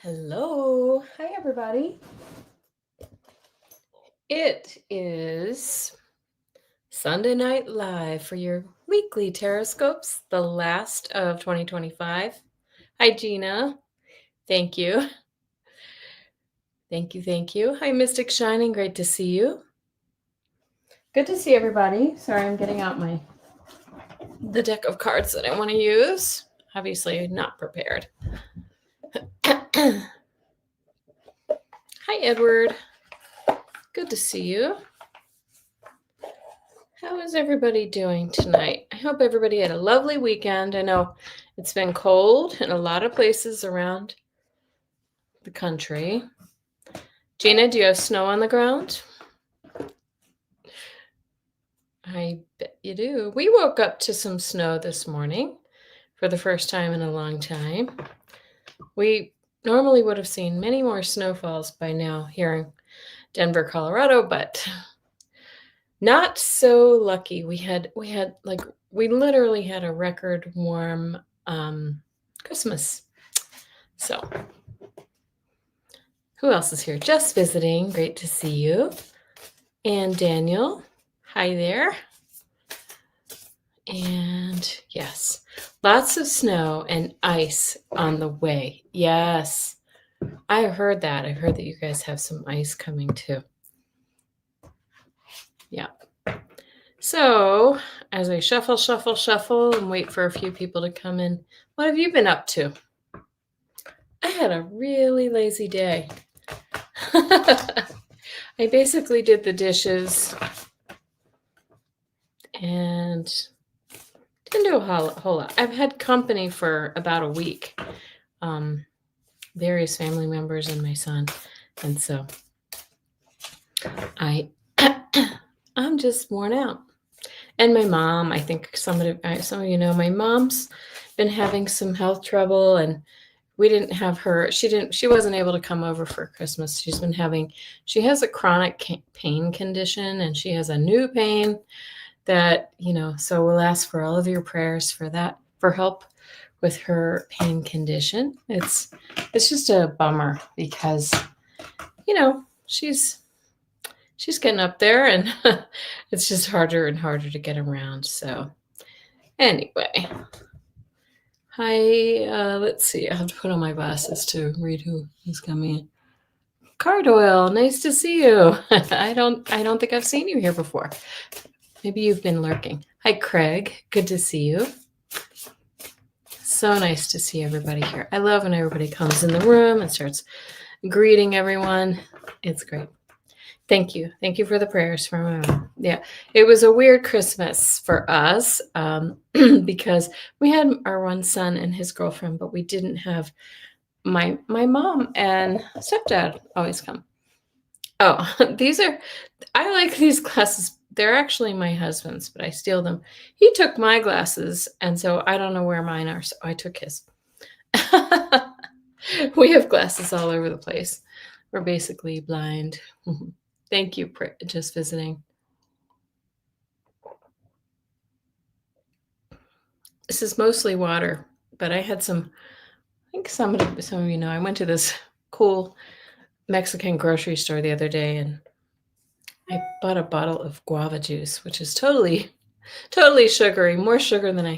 Hello. Hi, everybody. It is Sunday Night Live for your weekly TarotScopes, the last of 2025. Hi, Gina. Thank you. Thank you. Hi, Mystic Shining. Great to see you. Good to see everybody. Sorry, I'm getting out the deck of cards that I want to use. Obviously, not prepared. Hi, Edward. Good to see you. How is everybody doing tonight? I hope everybody had a lovely weekend. I know it's been cold in a lot of places around the country. Gina, do you have snow on the ground? I bet you do. We woke up to some snow this morning for the first time in a long time. We normally would have seen many more snowfalls by now here in Denver, Colorado, but not so lucky. We literally had a record warm Christmas. So, who else is here? Just visiting. Great to see you. And Daniel. Hi there. And yes, lots of snow and ice on the way. Yes, I heard that. I heard that you guys have some ice coming too. Yeah. So, as I shuffle, and wait for a few people to come in, what have you been up to? I had a really lazy day. I basically did the dishes and didn't do a whole lot. I've had company for about a week, various family members and my son, and so I'm just worn out. And my mom, I think some of you know, my mom's been having some health trouble, and we didn't have her. She wasn't able to come over for Christmas. She has a chronic pain condition, and she has a new pain that, so we'll ask for all of your prayers for that, for help with her pain condition. It's just a bummer because, she's getting up there, and it's just harder and harder to get around. So anyway, hi, let's see. I have to put on my glasses to read who's coming in. Card Oil, nice to see you. I don't think I've seen you here before. Maybe you've been lurking. Hi, Craig. Good to see you. So nice to see everybody here. I love when everybody comes in the room and starts greeting everyone. It's great. Thank you. Thank you for the prayers for my mom. Yeah, it was a weird Christmas for us because we had our one son and his girlfriend, but we didn't have my mom and stepdad always come. Oh, I like these glasses. They're actually my husband's, but I steal them. He took my glasses, and so I don't know where mine are, so I took his. We have glasses all over the place. We're basically blind. Thank you for just visiting. This is mostly water, but I had I think some of you know, I went to this cool Mexican grocery store the other day, and I bought a bottle of guava juice, which is totally sugary, more sugar than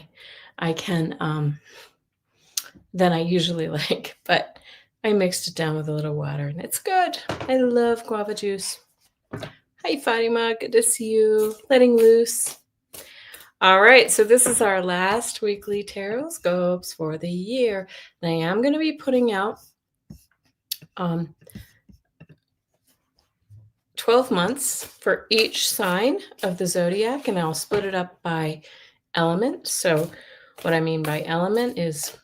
I can than I usually like, but I mixed it down with a little water, and it's good. I love guava juice. Hi, Fatima. Good to see you. Letting loose. All right, so this is our last weekly TarotScopes for the year. And I am going to be putting out 12 months for each sign of the zodiac, and I'll split it up by element. So what I mean by element is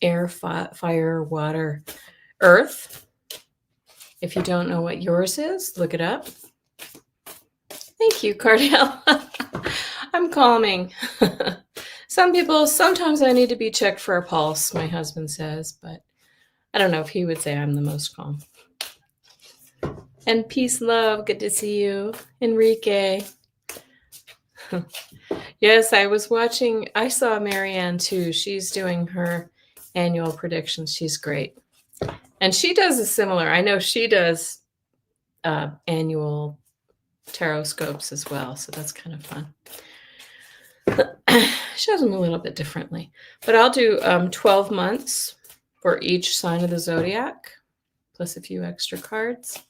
air, fire, water, earth. If you don't know what yours is, look it up. Thank you, Cardell. I'm calming. Sometimes I need to be checked for a pulse, my husband says, but I don't know if he would say I'm the most calm. And peace, love. Good to see you. Enrique. Yes, I saw Marianne too. She's doing her annual predictions. She's great. And she does a similar, I know she does annual TarotScopes as well. So that's kind of fun. Shows them a little bit differently. But I'll do 12 months for each sign of the zodiac, plus a few extra cards.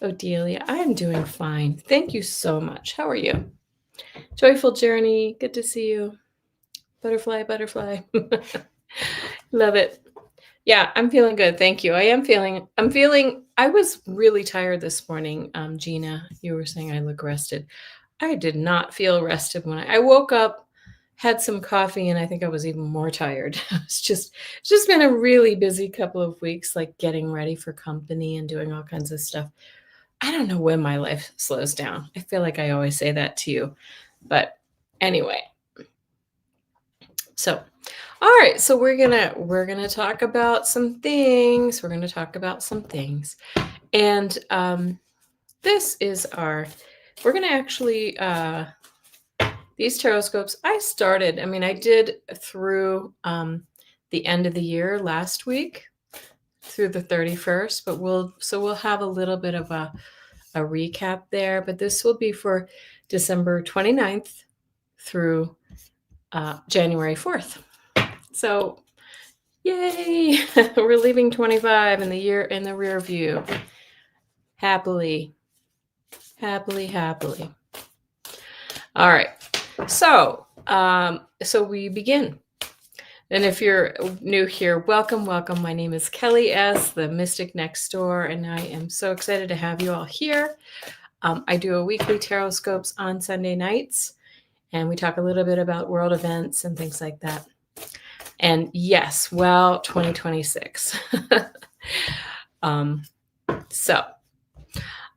Oh, Delia, I am doing fine. Thank you so much. How are you? Joyful journey. Good to see you. Butterfly, butterfly. Love it. Yeah, I'm feeling good. Thank you. I was really tired this morning. Gina, you were saying I look rested. I did not feel rested when I woke up, had some coffee, and I think I was even more tired. It's just been a really busy couple of weeks, like getting ready for company and doing all kinds of stuff. I don't know when my life slows down. I feel like I always say that to you. But anyway. So, all right, so we're gonna talk about some things. And this is we're gonna actually these TarotScopes I did through the end of the year last week through the 31st, but we'll have a little bit of a recap there, but this will be for December 29th through January 4th. So yay, we're leaving 25 in the rear view. Happily. All right. So we begin. And if you're new here, welcome. My name is Kelly S., the Mystic Next Door, and I am so excited to have you all here. I do a weekly TarotScopes on Sunday nights, and we talk a little bit about world events and things like that. And yes, 2026.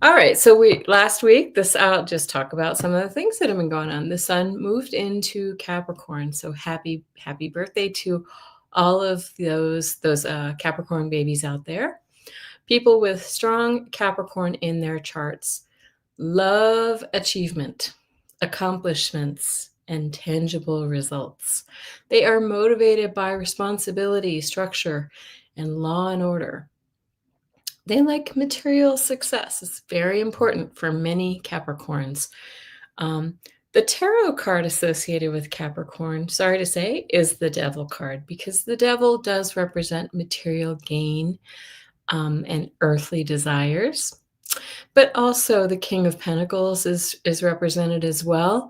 All right. So last week, I'll just talk about some of the things that have been going on. The sun moved into Capricorn. So happy birthday to all of those Capricorn babies out there. People with strong Capricorn in their charts love achievement, accomplishments, and tangible results. They are motivated by responsibility, structure, and law and order. They like material success. It's very important for many Capricorns. The tarot card associated with Capricorn, sorry to say, is the Devil card, because the Devil does represent material gain and earthly desires. But also the King of Pentacles is represented as well.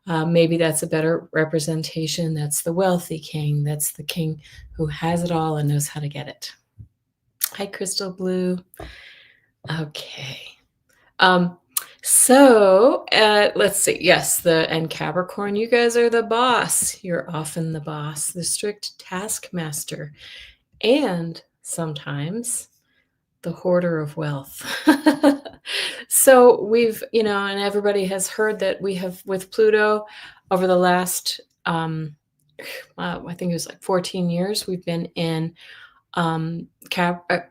Maybe that's a better representation. That's the wealthy king. That's the king who has it all and knows how to get it. Hi, Crystal Blue. Okay. Let's see. Yes, and Capricorn, you guys are the boss. You're often the boss, the strict taskmaster, and sometimes the hoarder of wealth. So we've, and everybody has heard that we have, with Pluto, over the last, I think it was like 14 years, we've been in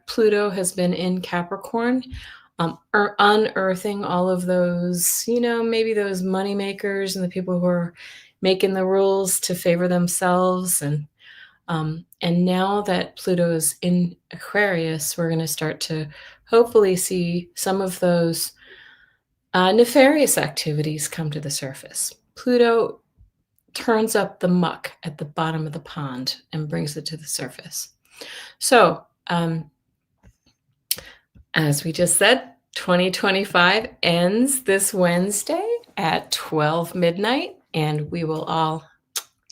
Pluto has been in Capricorn, unearthing all of those, maybe those money makers and the people who are making the rules to favor themselves. And now that Pluto is in Aquarius, we're going to start to hopefully see some of those nefarious activities come to the surface. Pluto turns up the muck at the bottom of the pond and brings it to the surface. So, as we just said, 2025 ends this Wednesday at 12 midnight, and we will all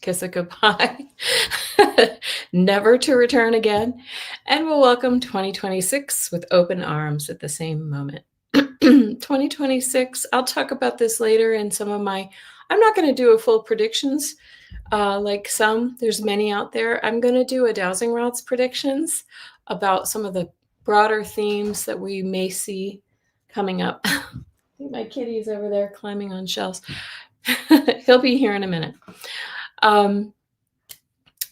kiss it goodbye, never to return again, and we'll welcome 2026 with open arms at the same moment. 2026, I'll talk about this later in some of I'm not going to do a full predictions like there's many out there. I'm going to do a Dowsing Rods predictions about some of the broader themes that we may see coming up. I think my kitty's over there climbing on shelves. He'll be here in a minute.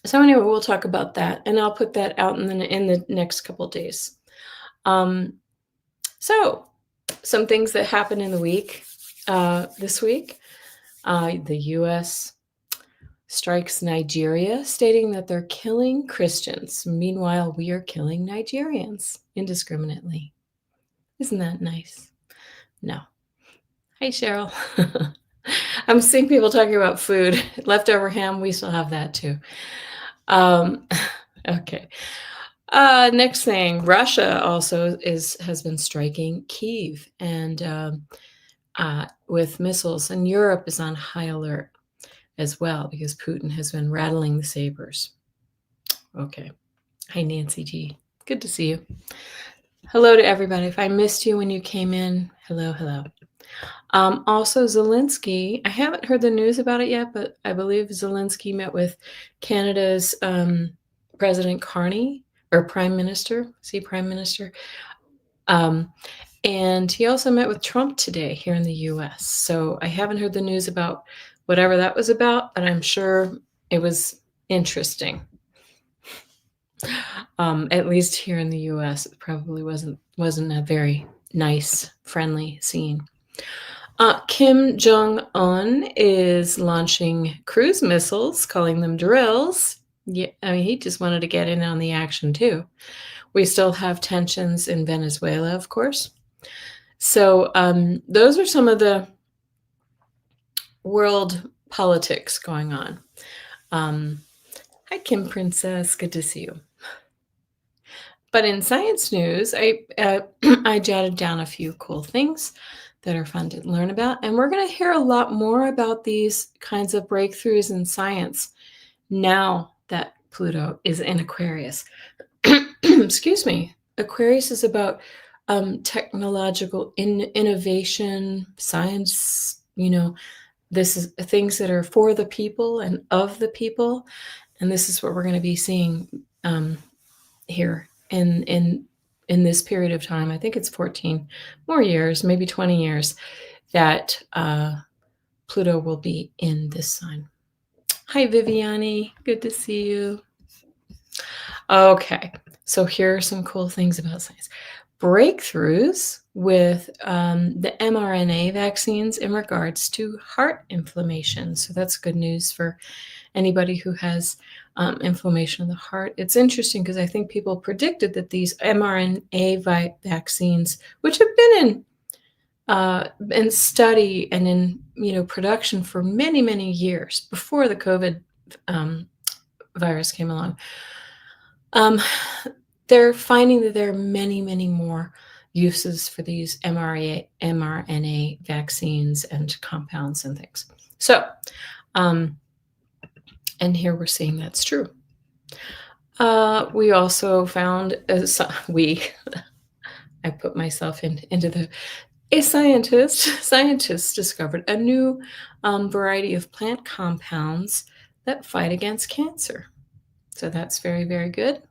So anyway, we'll talk about that, and I'll put that out in the next couple of days. So some things that happened in the week, this week, the U.S. strikes Nigeria, stating that they're killing Christians. Meanwhile, we are killing Nigerians indiscriminately. Isn't that nice? No. Hey, Cheryl. I'm seeing people talking about food. Leftover ham, we still have that too. Okay. Next thing, Russia also has been striking Kyiv and with missiles, and Europe is on high alert as well because Putin has been rattling the sabers. Okay. Hi, Nancy G. Good to see you. Hello to everybody. If I missed you when you came in, hello, hello. Also, Zelensky, I haven't heard the news about it yet, but I believe Zelensky met with Canada's President Carney, or Prime Minister, Prime Minister. And he also met with Trump today here in the US. So I haven't heard the news about whatever that was about, but I'm sure it was interesting. At least here in the US, it probably wasn't a very nice, friendly scene. Kim Jong-un is launching cruise missiles, calling them drills. Yeah, I mean, he just wanted to get in on the action too. We still have tensions in Venezuela, of course. So those are some of the world politics going on. Hi, Kim Princess. Good to see you. But in science news, I jotted down a few cool things that are fun to learn about. And we're going to hear a lot more about these kinds of breakthroughs in science now that Pluto is in Aquarius. Excuse me. Aquarius is about technological innovation, science, this is things that are for the people and of the people. And this is what we're going to be seeing here in this period of time. I think it's 14 more years, maybe 20 years, that Pluto will be in this sign. Hi, Viviani. Good to see you. Okay, so here are some cool things about science. Breakthroughs with the mRNA vaccines in regards to heart inflammation. So that's good news for anybody who has inflammation of the heart. It's interesting because I think people predicted that these mRNA vaccines, which have been in study and in production for many, many years before the COVID virus came along, they're finding that there are many, many more uses for these mRNA vaccines and compounds and things. So, and here we're seeing that's true. We also found, I put myself into a scientists discovered a new variety of plant compounds that fight against cancer. So that's very, very good.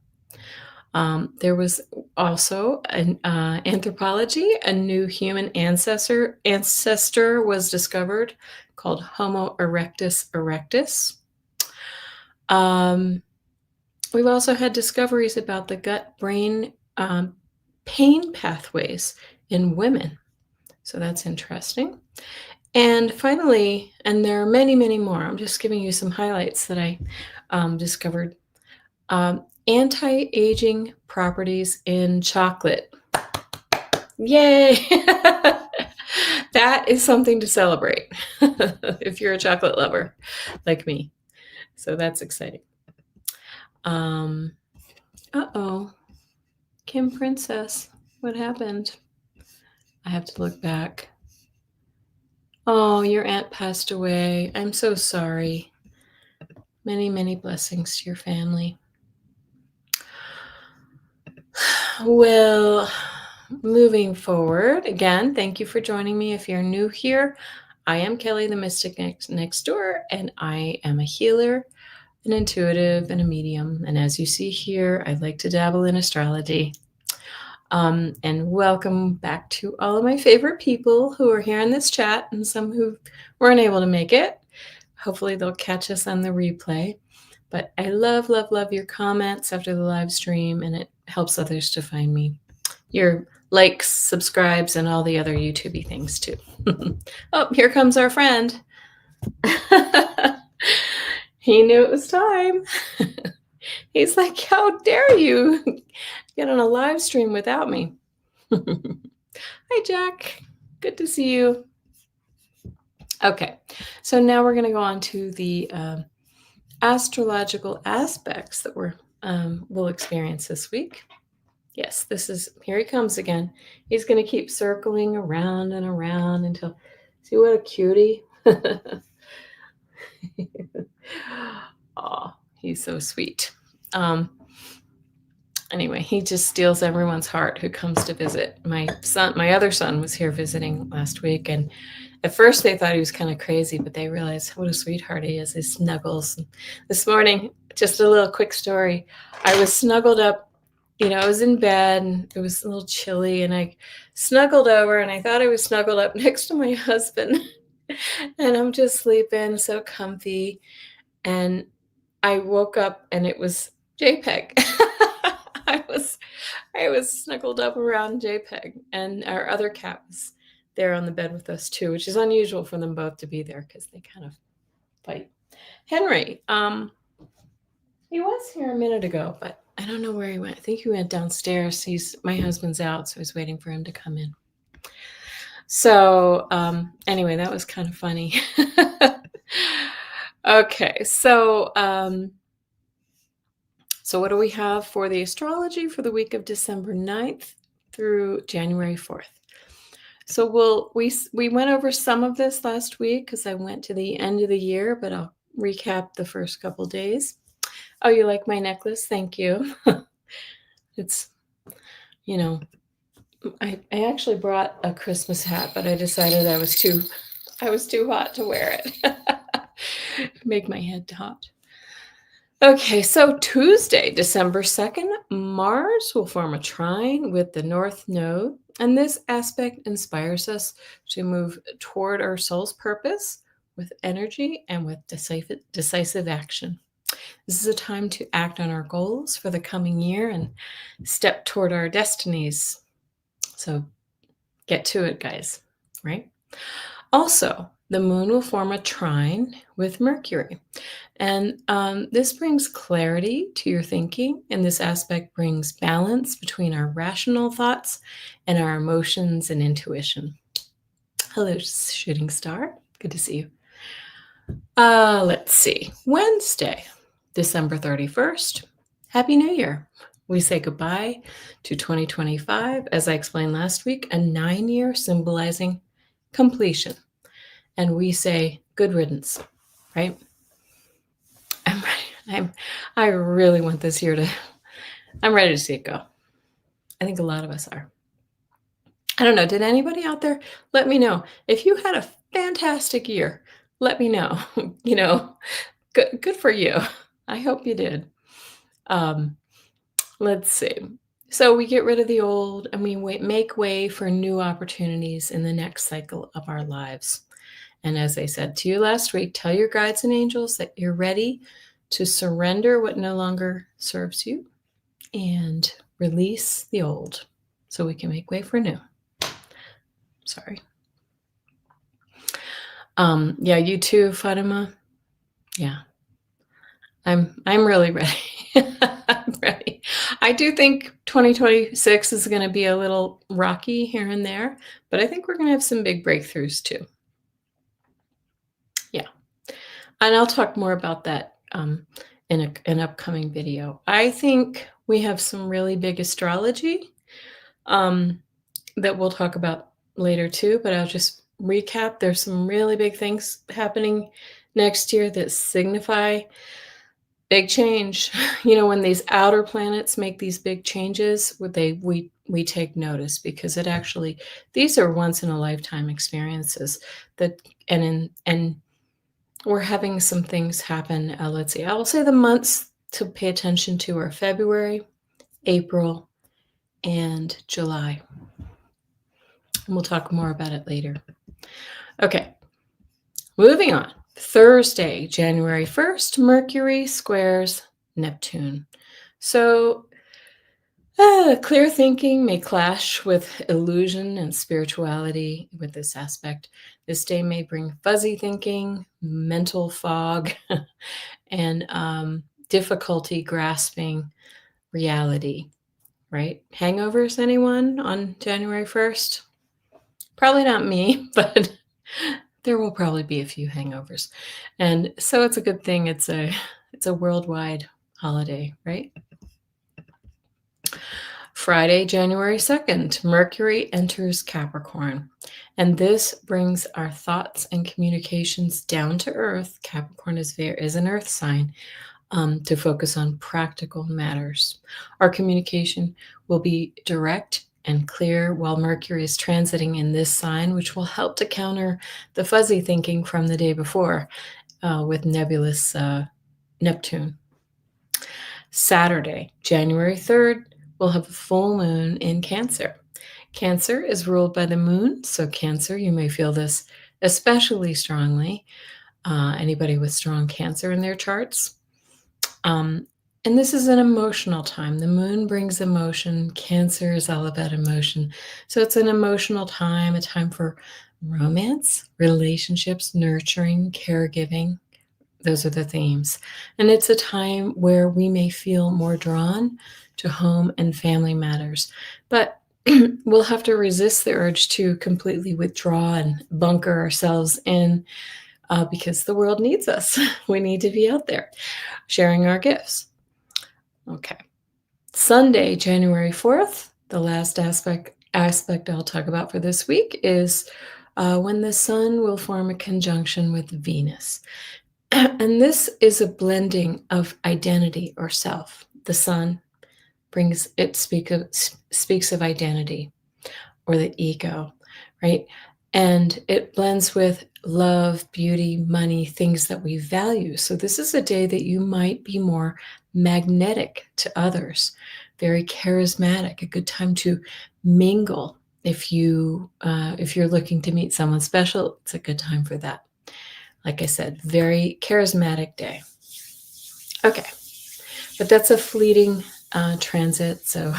There was also an anthropology, a new human ancestor was discovered called Homo erectus erectus. We've also had discoveries about the gut-brain pain pathways in women. So that's interesting. And finally, and there are many, many more, I'm just giving you some highlights that I discovered. Anti-aging properties in chocolate. Yay! That is something to celebrate if you're a chocolate lover like me. So that's exciting. Uh-oh. Kim Princess, what happened? I have to look back. Oh, your aunt passed away. I'm so sorry. Many, many blessings to your family. Well, moving forward, again, thank you for joining me. If you're new here, I am Kelly, the Mystic Next Door, and I am a healer, an intuitive, and a medium. And as you see here, I like to dabble in astrology. And welcome back to all of my favorite people who are here in this chat and some who weren't able to make it. Hopefully they'll catch us on the replay. But I love, love, love your comments after the live stream, and it helps others to find me. Your likes, subscribes, and all the other YouTube-y things too. Oh, here comes our friend. He knew it was time. He's like, how dare you get on a live stream without me? Hi, Jack. Good to see you. Okay, so now we're going to go on to the astrological aspects that we'll experience this week. Yes, here he comes again. He's going to keep circling around and around until, see what a cutie. Oh, he's so sweet. Anyway, he just steals everyone's heart who comes to visit. My other son was here visiting last week, and at first they thought he was kind of crazy, but they realized what a sweetheart he is. He snuggles. And this morning, just a little quick story. I was snuggled up, I was in bed and it was a little chilly, and I snuggled over and I thought I was snuggled up next to my husband. And I'm just sleeping so comfy. And I woke up and it was JPEG. I was snuggled up around JPEG, and our other cat was there on the bed with us too, which is unusual for them both to be there because they kind of fight. Henry, he was here a minute ago, but I don't know where he went. I think he went downstairs. My husband's out, so I was waiting for him to come in. So anyway, that was kind of funny. Okay, so what do we have for the astrology for the week of December 9th through January 4th? So we went over some of this last week because I went to the end of the year, but I'll recap the first couple days. Oh, you like my necklace? Thank you. It's, I actually brought a Christmas hat, but I decided I was too hot to wear it. Make my head hot. Okay, so Tuesday, December 2nd, Mars will form a trine with the North Node, and this aspect inspires us to move toward our soul's purpose with energy and with decisive action. This is a time to act on our goals for the coming year and step toward our destinies. So get to it, guys, right? Also, the moon will form a trine with Mercury. And this brings clarity to your thinking, and this aspect brings balance between our rational thoughts and our emotions and intuition. Hello, shooting star. Good to see you. Let's see. Wednesday, December 31st. Happy New Year. We say goodbye to 2025, as I explained last week, a 9-year symbolizing completion. And we say good riddance, right? I'm ready. I really want this year I'm ready to see it go. I think a lot of us are. I don't know. Did anybody out there let me know if you had a fantastic year? Let me know. Good for you. I hope you did. Let's see. So we get rid of the old and we make way for new opportunities in the next cycle of our lives. And as I said to you last week, tell your guides and angels that you're ready to surrender what no longer serves you and release the old so we can make way for new. Sorry. Yeah, you too, Fatima. Yeah. I'm really ready. I'm ready. I do think 2026 is going to be a little rocky here and there, but I think we're going to have some big breakthroughs too. Yeah. And I'll talk more about that in an upcoming video. I think we have some really big astrology that we'll talk about later too, but I'll just recap. There's some really big things happening next year that signify big change. When these outer planets make these big changes, we take notice because these are once in a lifetime experiences and we're having some things happen. Let's see, I will say the months to pay attention to are February, April, and July. And we'll talk more about it later. Okay, moving on. Thursday, January 1st, Mercury squares Neptune. So Clear thinking may clash with illusion and spirituality with this aspect. This day may bring fuzzy thinking, mental fog, and difficulty grasping reality, right? Hangovers, anyone on January 1st? Probably not me, but there will probably be a few hangovers. And so it's a good thing it's a worldwide holiday, right? Friday, January 2nd, Mercury enters Capricorn. And this brings our thoughts and communications down to earth. Capricorn is an earth sign, to focus on practical matters. Our communication will be direct and clear while Mercury is transiting in this sign, which will help to counter the fuzzy thinking from the day before with nebulous Neptune. Saturday, January 3rd, we'll have a full moon in Cancer. Cancer is ruled by the moon, so Cancer, you may feel this especially strongly. Anybody with strong Cancer in their charts. And this is an emotional time. The moon brings emotion. Cancer is all about emotion. So it's an emotional time, a time for romance, relationships, nurturing, caregiving. Those are the themes. And it's a time where we may feel more drawn to home and family matters. But we'll have to resist the urge to completely withdraw and bunker ourselves in because the world needs us. We need to be out there sharing our gifts. Okay. Sunday, January 4th, the last aspect I'll talk about for this week is when the sun will form a conjunction with Venus. And this is a blending of identity or self. The sun speaks of identity or the ego, right? And it blends with love, beauty, money, things that we value. So this is a day that you might be more magnetic to others, very charismatic, a good time to mingle. If you're looking to meet someone special, it's a good time for that. Like I said, very charismatic day. Okay, but that's a fleeting transit, so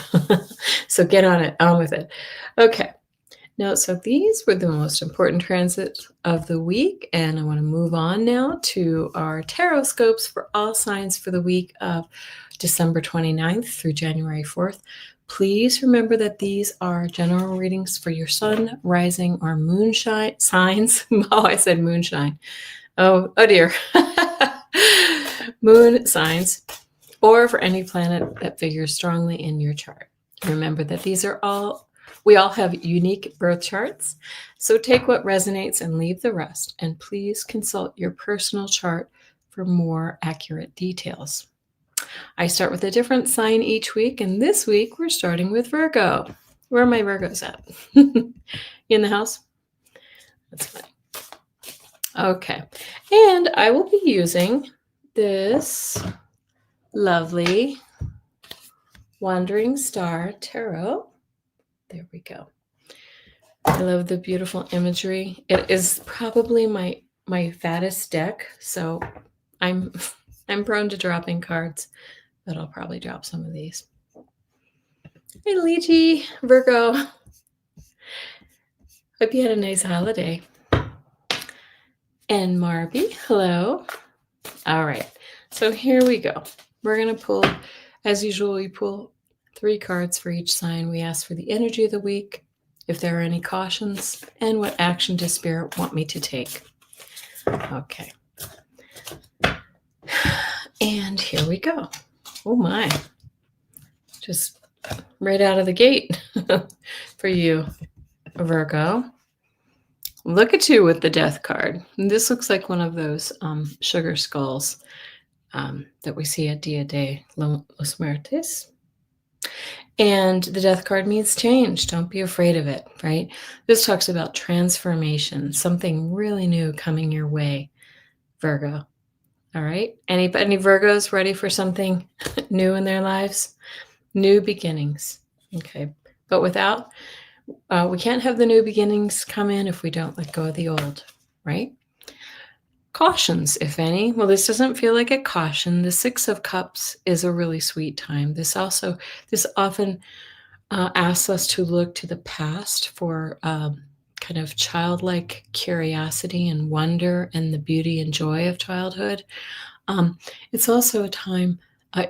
so get on with it. Okay. Now, so these were the most important transits of the week, and I want to move on now to our TarotScopes for all signs for the week of December 29th through January 4th. Please remember that these are general readings for your sun, rising, or moonshine signs. Oh, I said moonshine. Oh dear. Moon signs, or for any planet that figures strongly in your chart. Remember that we all have unique birth charts, so take what resonates and leave the rest, and please consult your personal chart for more accurate details. I start with a different sign each week, and this week we're starting with Virgo. Where are my Virgos at? In the house? That's funny. Okay, and I will be using this lovely Wandering Star Tarot. There we go. I love the beautiful imagery. It is probably my fattest deck, so I'm prone to dropping cards, but I'll probably drop some of these. Hey, Lychee, Virgo. Hope you had a nice holiday. And Marby, hello. All right, so here we go. We're going to pull, as usual, we pull 3 cards for each sign. We ask for the energy of the week, if there are any cautions, and what action does Spirit want me to take. Okay. And here we go. Oh my. Just right out of the gate for you, Virgo. Look at you with the Death card. And this looks like one of those sugar skulls that we see at Dia de los Muertos. And the Death card means change. Don't be afraid of it, right? This talks about transformation, something really new coming your way, Virgo. All right? Any Virgos ready for something new in their lives? New beginnings. Okay. But we can't have the new beginnings come in if we don't let go of the old, right? Cautions, if any. Well, this doesn't feel like a caution. The Six of Cups is a really sweet time. This often asks us to look to the past for kind of childlike curiosity and wonder and the beauty and joy of childhood. It's also a time.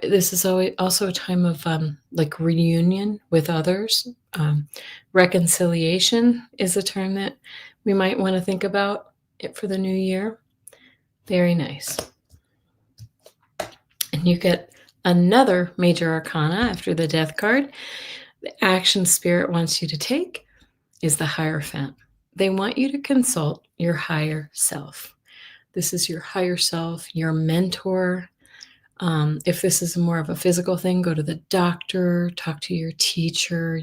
This is also a time of like reunion with others. Reconciliation is a term that we might want to think about it for the new year. Very nice. And you get another major arcana after the Death card. The action Spirit wants you to take is the Hierophant. They want you to consult your higher self. This is your higher self, your mentor. If this is more of a physical thing, go to the doctor, talk to your teacher.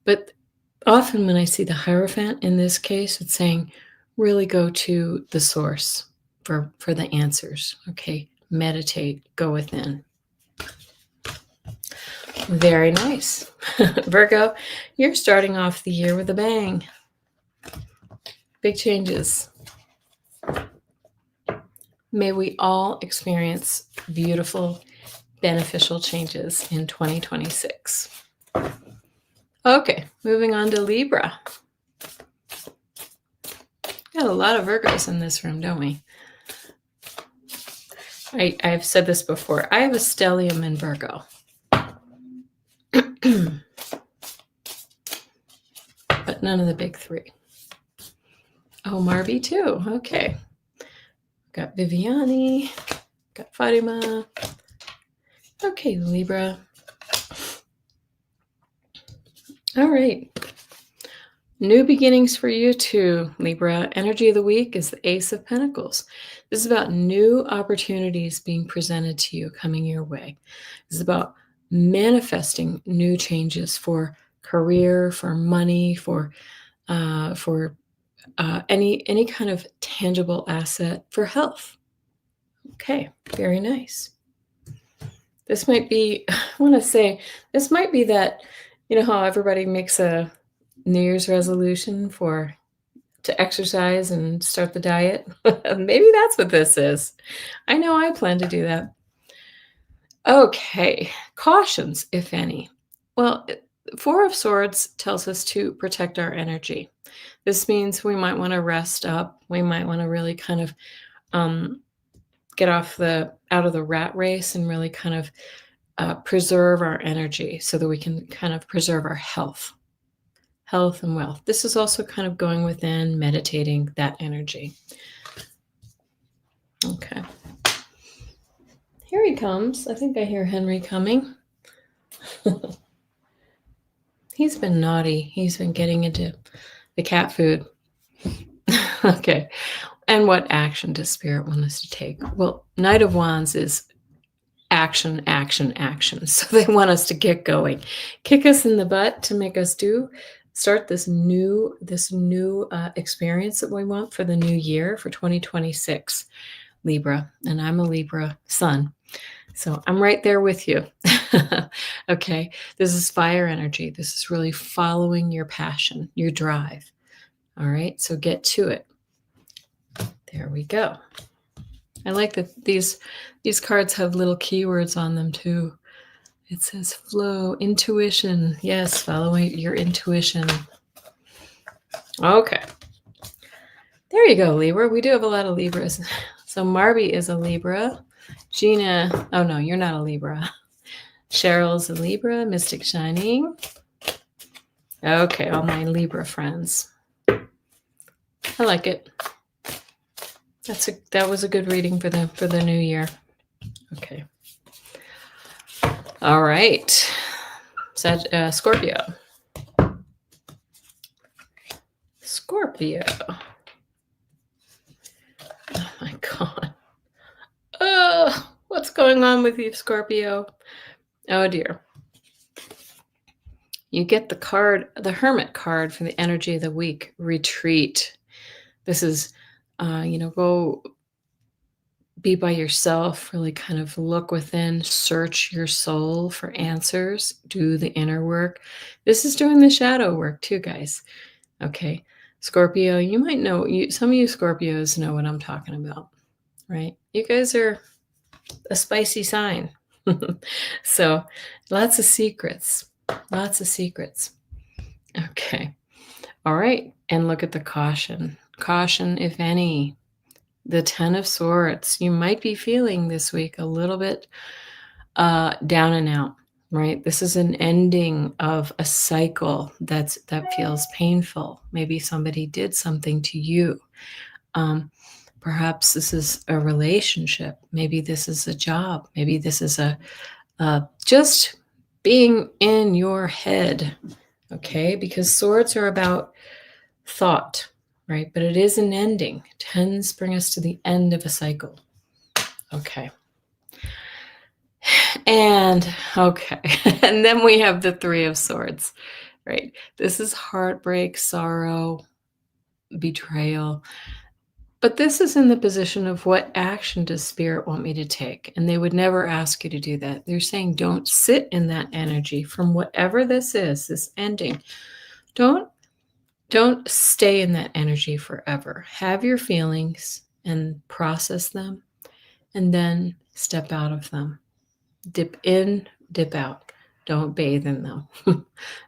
But often when I see the Hierophant in this case, it's saying really go to the source for the answers. Okay, meditate, go within. Very nice. Virgo, you're starting off the year with a bang. Big changes. May we all experience beautiful, beneficial changes in 2026. Okay, moving on to Libra. Got a lot of Virgos in this room, don't we? I've said this before. I have a stellium in Virgo. But none of the big three. Oh, Marby too. Okay. Got Viviani. Got Fatima. Okay, Libra. All right. New beginnings for you too, Libra. Energy of the week is the Ace of Pentacles. This is about new opportunities being presented to you coming your way. This is about manifesting new changes for career, for money, for any kind of tangible asset, for health. Okay, very nice. This might be, I want to say, this might be that, you know how everybody makes a New Year's resolution to exercise and start the diet? Maybe that's what this is. I know I plan to do that. Okay, cautions, if any. Well, Four of Swords tells us to protect our energy. This means we might want to rest up. We might want to really kind of get out of the rat race and really kind of preserve our energy so that we can kind of preserve our health and wealth. This is also kind of going within, meditating that energy. Okay. Here he comes. I think I hear Henry coming. He's been naughty. He's been getting into the cat food. Okay. And what action does Spirit want us to take? Well, Knight of Wands is action, action, action. So they want us to get going, kick us in the butt to make us start this new experience that we want for the new year, for 2026, Libra. And I'm a Libra sun, so I'm right there with you. Okay, this is fire energy. This is really following your passion, your drive. All right, so get to it. There we go. I like that these cards have little keywords on them too. It says flow, intuition. Yes, following your intuition. Okay. There you go, Libra. We do have a lot of Libras. So Marby is a Libra. Gina, oh no, you're not a Libra. Cheryl's a Libra. Mystic Shining. Okay, all my Libra friends. I like it. That was a good reading for the new year. Okay. All right. Scorpio. Scorpio. Oh my God. Oh, what's going on with you, Scorpio? Oh dear. You get the Hermit card for the energy of the week. Retreat. This is, go be by yourself, really kind of look within, search your soul for answers, do the inner work. This is doing the shadow work too, guys. Okay. Scorpio, you might know, some of you Scorpios know what I'm talking about, right? You guys are a spicy sign. So lots of secrets. Lots of secrets. Okay. All right. And look at the caution. Caution, if any. The 10 of Swords. You might be feeling this week a little bit down and out, right? This is an ending of a cycle that feels painful. Maybe somebody did something to you. Perhaps this is a relationship. Maybe this is a job. Maybe this is a just being in your head, okay? Because swords are about thought, right? But it is an ending. Tens bring us to the end of a cycle. Okay. And okay. And then we have the Three of Swords, right? This is heartbreak, sorrow, betrayal. But this is in the position of what action does Spirit want me to take? And they would never ask you to do that. They're saying don't sit in that energy from whatever this is, this ending. Don't stay in that energy forever. Have your feelings and process them, and then step out of them. Dip in, dip out. Don't bathe in them.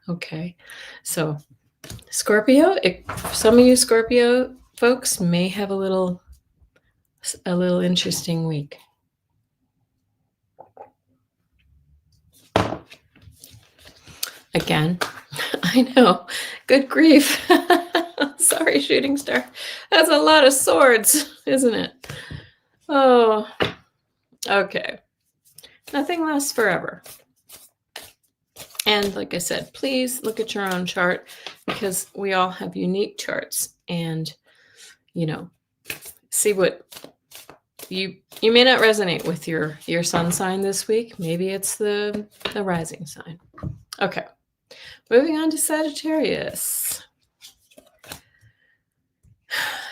Okay. So Scorpio, some of you Scorpio folks may have a little interesting week. Again, I know. Good grief. Sorry, shooting star. That's a lot of swords, isn't it? Oh, okay. Nothing lasts forever. And like I said, please look at your own chart, because we all have unique charts, and see what you may not resonate with your sun sign this week. Maybe it's the rising sign. Okay. Moving on to Sagittarius.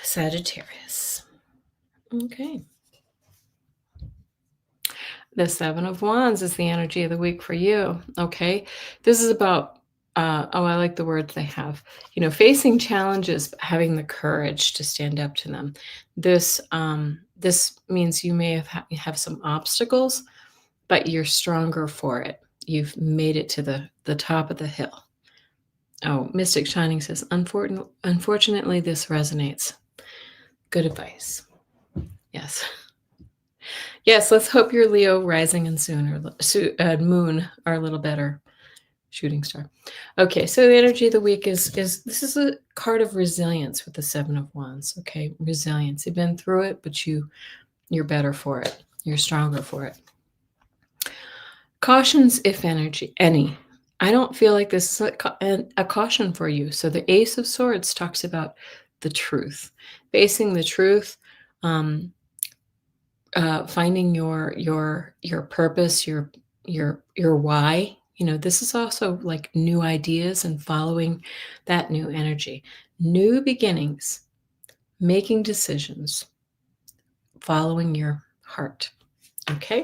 Sagittarius. Okay. The Seven of Wands is the energy of the week for you. Okay. This is about, I like the words they have, facing challenges, but having the courage to stand up to them. This means you may have some obstacles, but you're stronger for it. You've made it to the top of the hill. Oh, Mystic Shining says, unfortunately, this resonates. Good advice. Yes. Yes, let's hope your Leo rising and moon are a little better. Shooting star. Okay, so the energy of the week is this is a card of resilience with the Seven of Wands. Okay, resilience. You've been through it, but you're better for it. You're stronger for it. Cautions, if any. I don't feel like this is a caution for you. So the Ace of Swords talks about the truth, facing the truth, finding your purpose, your why. This is also like new ideas and following that new energy, new beginnings, making decisions, following your heart. Okay,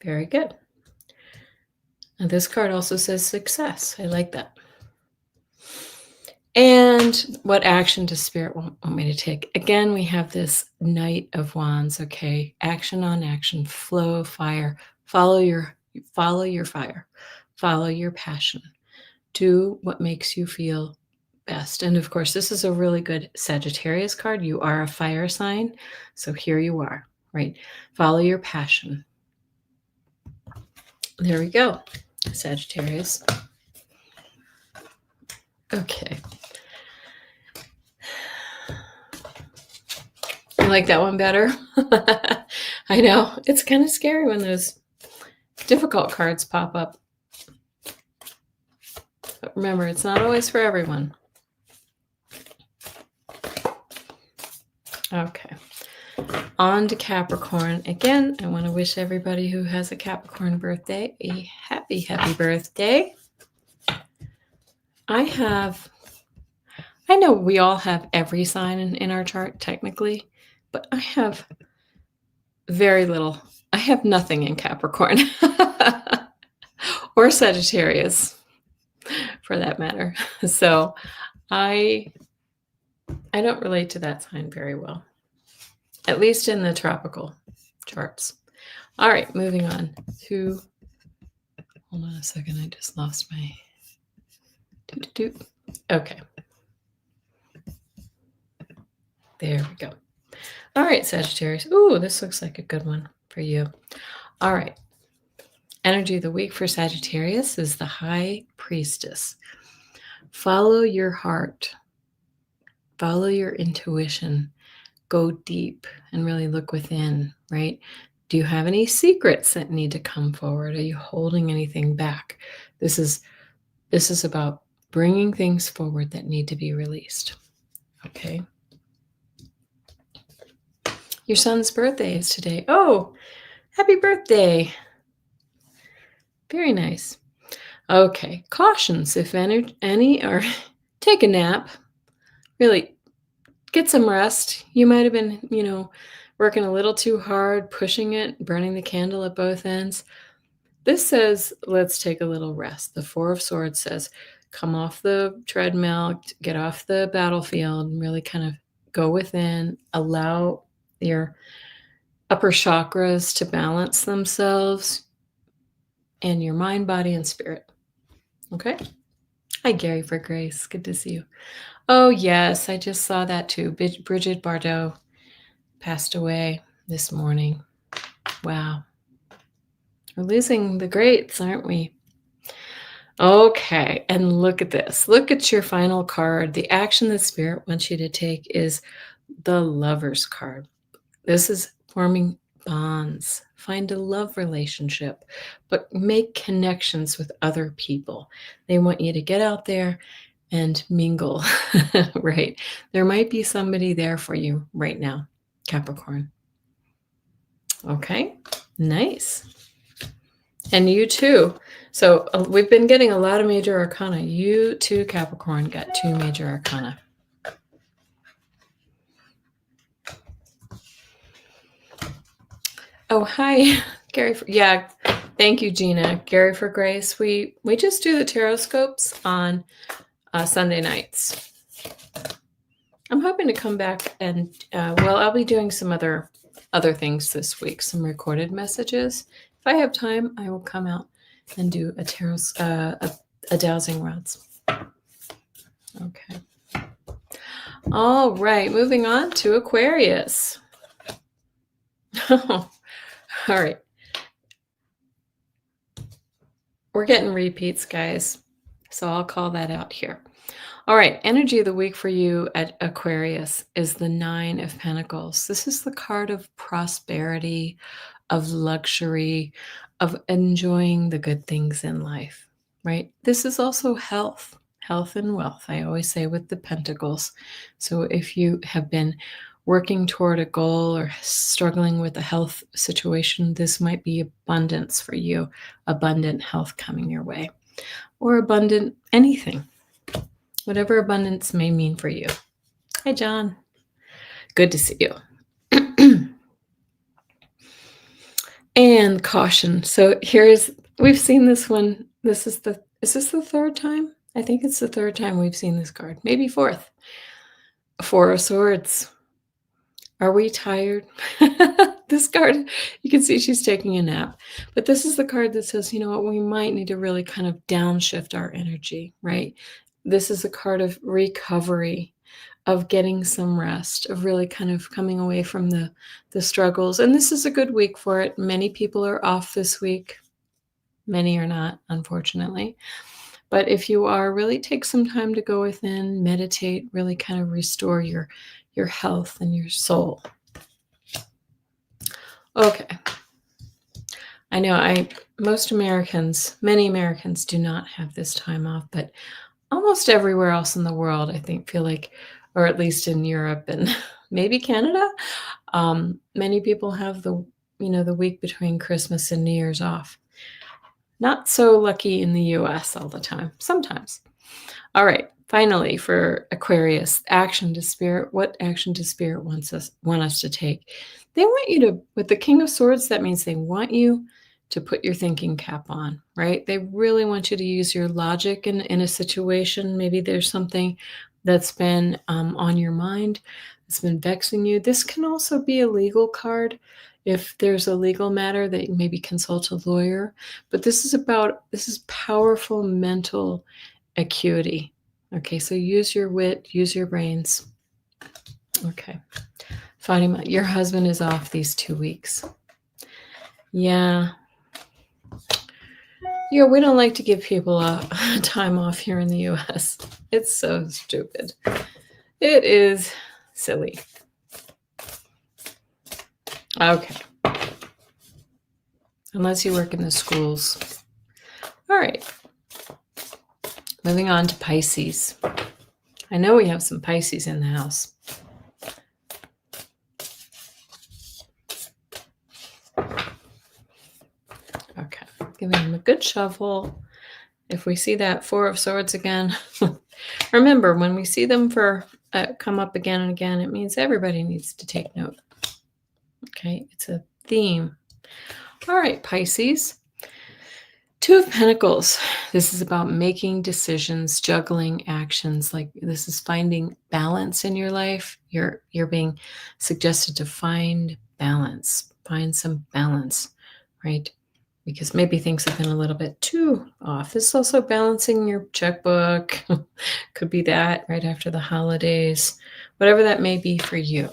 very good. And this card also says success. I like that. And what action does Spirit want me to take? Again, we have this Knight of Wands. Okay, action on action, flow, fire. Follow your fire. Follow your passion. Do what makes you feel best. And of course, this is a really good Sagittarius card. You are a fire sign, so here you are, right? Follow your passion. There we go, Sagittarius. Okay. I like that one better. I know. It's kind of scary when those difficult cards pop up. But remember, it's not always for everyone. Okay. On to Capricorn. Again, I want to wish everybody who has a Capricorn birthday a happy, happy birthday. I know we all have every sign in our chart, technically, but I have very little. I have nothing in Capricorn or Sagittarius, for that matter. So I I don't relate to that sign very well, at least in the tropical charts. All right, moving on to, hold on a second, I just lost my, okay. There we go. All right, Sagittarius. Ooh, this looks like a good one for you. All right. Energy of the week for Sagittarius is the High Priestess. Follow your heart. Follow your intuition. Go deep and really look within, right? Do you have any secrets that need to come forward? Are you holding anything back? This is about bringing things forward that need to be released. Okay. Your son's birthday is today. Oh, happy birthday. Very nice. Okay. Cautions, if any are take a nap. Really get some rest. You might have been, working a little too hard, pushing it, burning the candle at both ends. This says, let's take a little rest. The Four of Swords says, come off the treadmill, get off the battlefield, and really kind of go within, allow your upper chakras to balance themselves, and your mind, body, and spirit. Okay? Hi, Gary for Grace. Good to see you. Oh, yes, I just saw that too. Bridget Bardot passed away this morning. Wow. We're losing the greats, aren't we? Okay, and look at this. Look at your final card. The action that Spirit wants you to take is the Lover's card. This is forming bonds. Find a love relationship, but make connections with other people. They want you to get out there and mingle, right? There might be somebody there for you right now, Capricorn. Okay, nice. And you too. So we've been getting a lot of major arcana. You too, Capricorn, got 2 major arcana. Oh, hi, Gary. Yeah, thank you, Gina. Gary for Grace. We just do the TarotScopes on Sunday nights. I'm hoping to come back and, I'll be doing some other things this week, some recorded messages. If I have time, I will come out and do a tarot, a dowsing rods. Okay. All right, moving on to Aquarius. All right. We're getting repeats, guys. So I'll call that out here. All right, energy of the week for you at Aquarius is the 9 of Pentacles. This is the card of prosperity, of luxury, of enjoying the good things in life, right? This is also health and wealth. I always say with the Pentacles. So if you have been working toward a goal or struggling with a health situation, this might be abundance for you, abundant health coming your way, or abundant anything. Whatever abundance may mean for you. Hi, John. Good to see you. And caution. So we've seen this one. Is this the third time? I think it's the third time we've seen this card. Maybe fourth. 4 of Swords. Are we tired? This card, you can see she's taking a nap. But this is the card that says, you know what, we might need to really kind of downshift our energy, right? This is a card of recovery, of getting some rest, of really kind of coming away from the struggles. And this is a good week for it. Many people are off this week. Many are not, unfortunately. But if you are, really take some time to go within, meditate, really kind of restore your health and your soul. Okay. I know many Americans do not have this time off, but almost everywhere else in the world, I think, feel like, or at least in Europe and maybe Canada, many people have the week between Christmas and New Year's off. Not so lucky in the US all the time, sometimes. All right, finally for Aquarius, action to Spirit. What action does Spirit want us to take? They want you to, with the King of Swords, that means they want you to put your thinking cap on, right? They really want you to use your logic in a situation. Maybe there's something that's been on your mind, that's been vexing you. This can also be a legal card if there's a legal matter that you maybe consult a lawyer. But this is powerful mental acuity. Okay, so use your wit, use your brains. Okay. Fatima, your husband is off these 2 weeks. Yeah. Yeah, we don't like to give people a time off here in the US. It's so stupid. It is silly. Okay. Unless you work in the schools. All right. Moving on to Pisces. I know we have some Pisces in the house. Okay. Giving him a good shuffle. If we see that Four of Swords again, remember, when we see them come up again and again, it means everybody needs to take note. Okay, it's a theme. All right, Pisces. Two of Pentacles. This is about making decisions, juggling actions. Like this is finding balance in your life. You're being suggested to find balance. Find some balance, right? Because maybe things have been a little bit too off. This is also balancing your checkbook. Could be that right after the holidays, whatever that may be for you.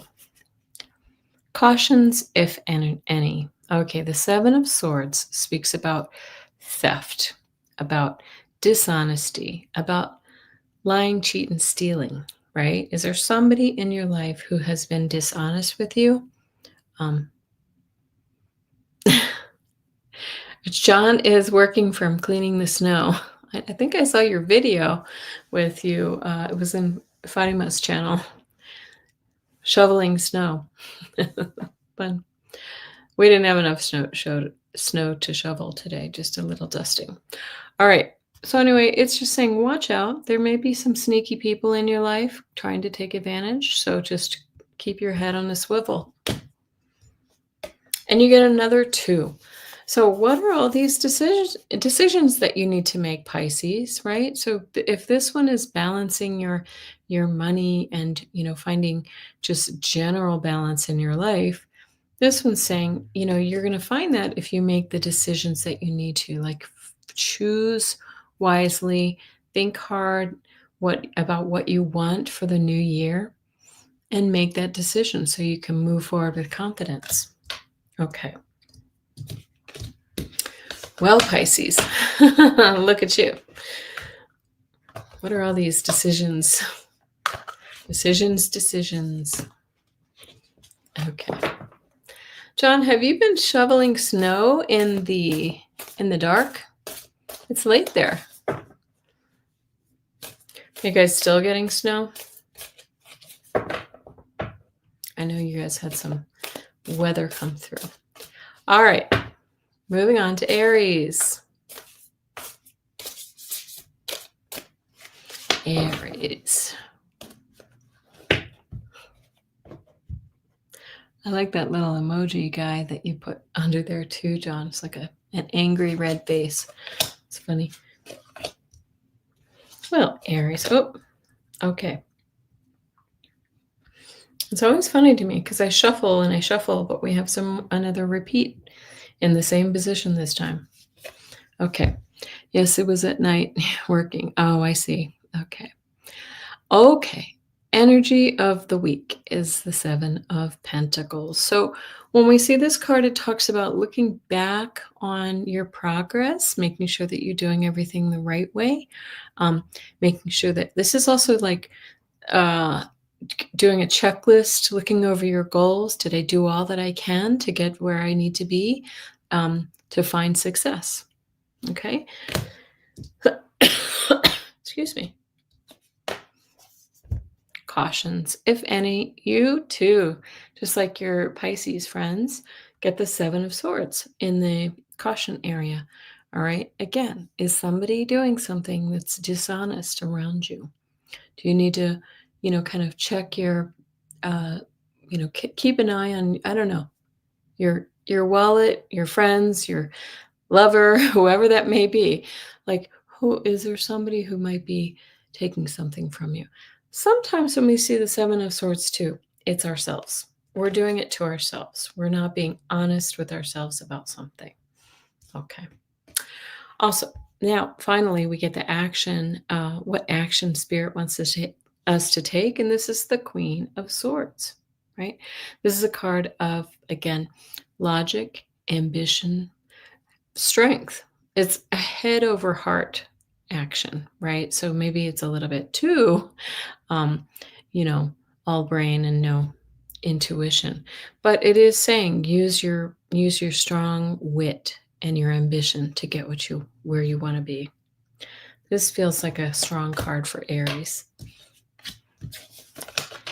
Cautions, if any. Okay, the Seven of Swords speaks about theft, about dishonesty, about lying, cheating, stealing, right? Is there somebody in your life who has been dishonest with you? John is working from cleaning the snow. I think I saw your video with you. It was in Fatima's channel, shoveling snow. But we didn't have enough snow to shovel today, just a little dusting. All right. So anyway, it's just saying, watch out. There may be some sneaky people in your life trying to take advantage. So just keep your head on a swivel. And you get another 2. So what are all these decisions that you need to make, Pisces, right? So if this one is balancing your money and, finding just general balance in your life, this one's saying, you're going to find that if you make the decisions that you need to, like choose wisely, think hard about what you want for the new year, and make that decision so you can move forward with confidence. Okay. Well, Pisces, look at you. What are all these decisions? Decisions. Okay. John, have you been shoveling snow in the dark? It's late there. You guys still getting snow? I know you guys had some weather come through. All right. Moving on to Aries. Aries. I like that little emoji guy that you put under there too, John. It's like an angry red face. It's funny. Well, Aries. Oh, okay. It's always funny to me because I shuffle, but we have another repeat in the same position this time. Okay. Yes, it was at night working. Oh, I see. Okay. Energy of the week is the Seven of Pentacles. So when we see this card, it talks about looking back on your progress, making sure that you're doing everything the right way, making sure that this is also like doing a checklist, looking over your goals. Did I do all that I can to get where I need to be to find success? Okay. Excuse me. Cautions, if any, you too, just like your Pisces friends, get the Seven of Swords in the caution area. All right. Again, is somebody doing something that's dishonest around you? Do you need to, kind of check your, keep an eye on, I don't know, your wallet, your friends, your lover, whoever that may be. Like, is there somebody who might be taking something from you? Sometimes when we see the Seven of Swords too, it's ourselves. We're doing it to ourselves. We're not being honest with ourselves about something. Okay. Also, now finally, we get the action. What action Spirit wants us to take, and this is the Queen of Swords, right? This is a card of, again, logic, ambition, strength. It's a head over heart action, right? So maybe it's a little bit too, um, all brain and no intuition. But it is saying use your strong wit and your ambition to get where you want to be. This feels like a strong card for Aries.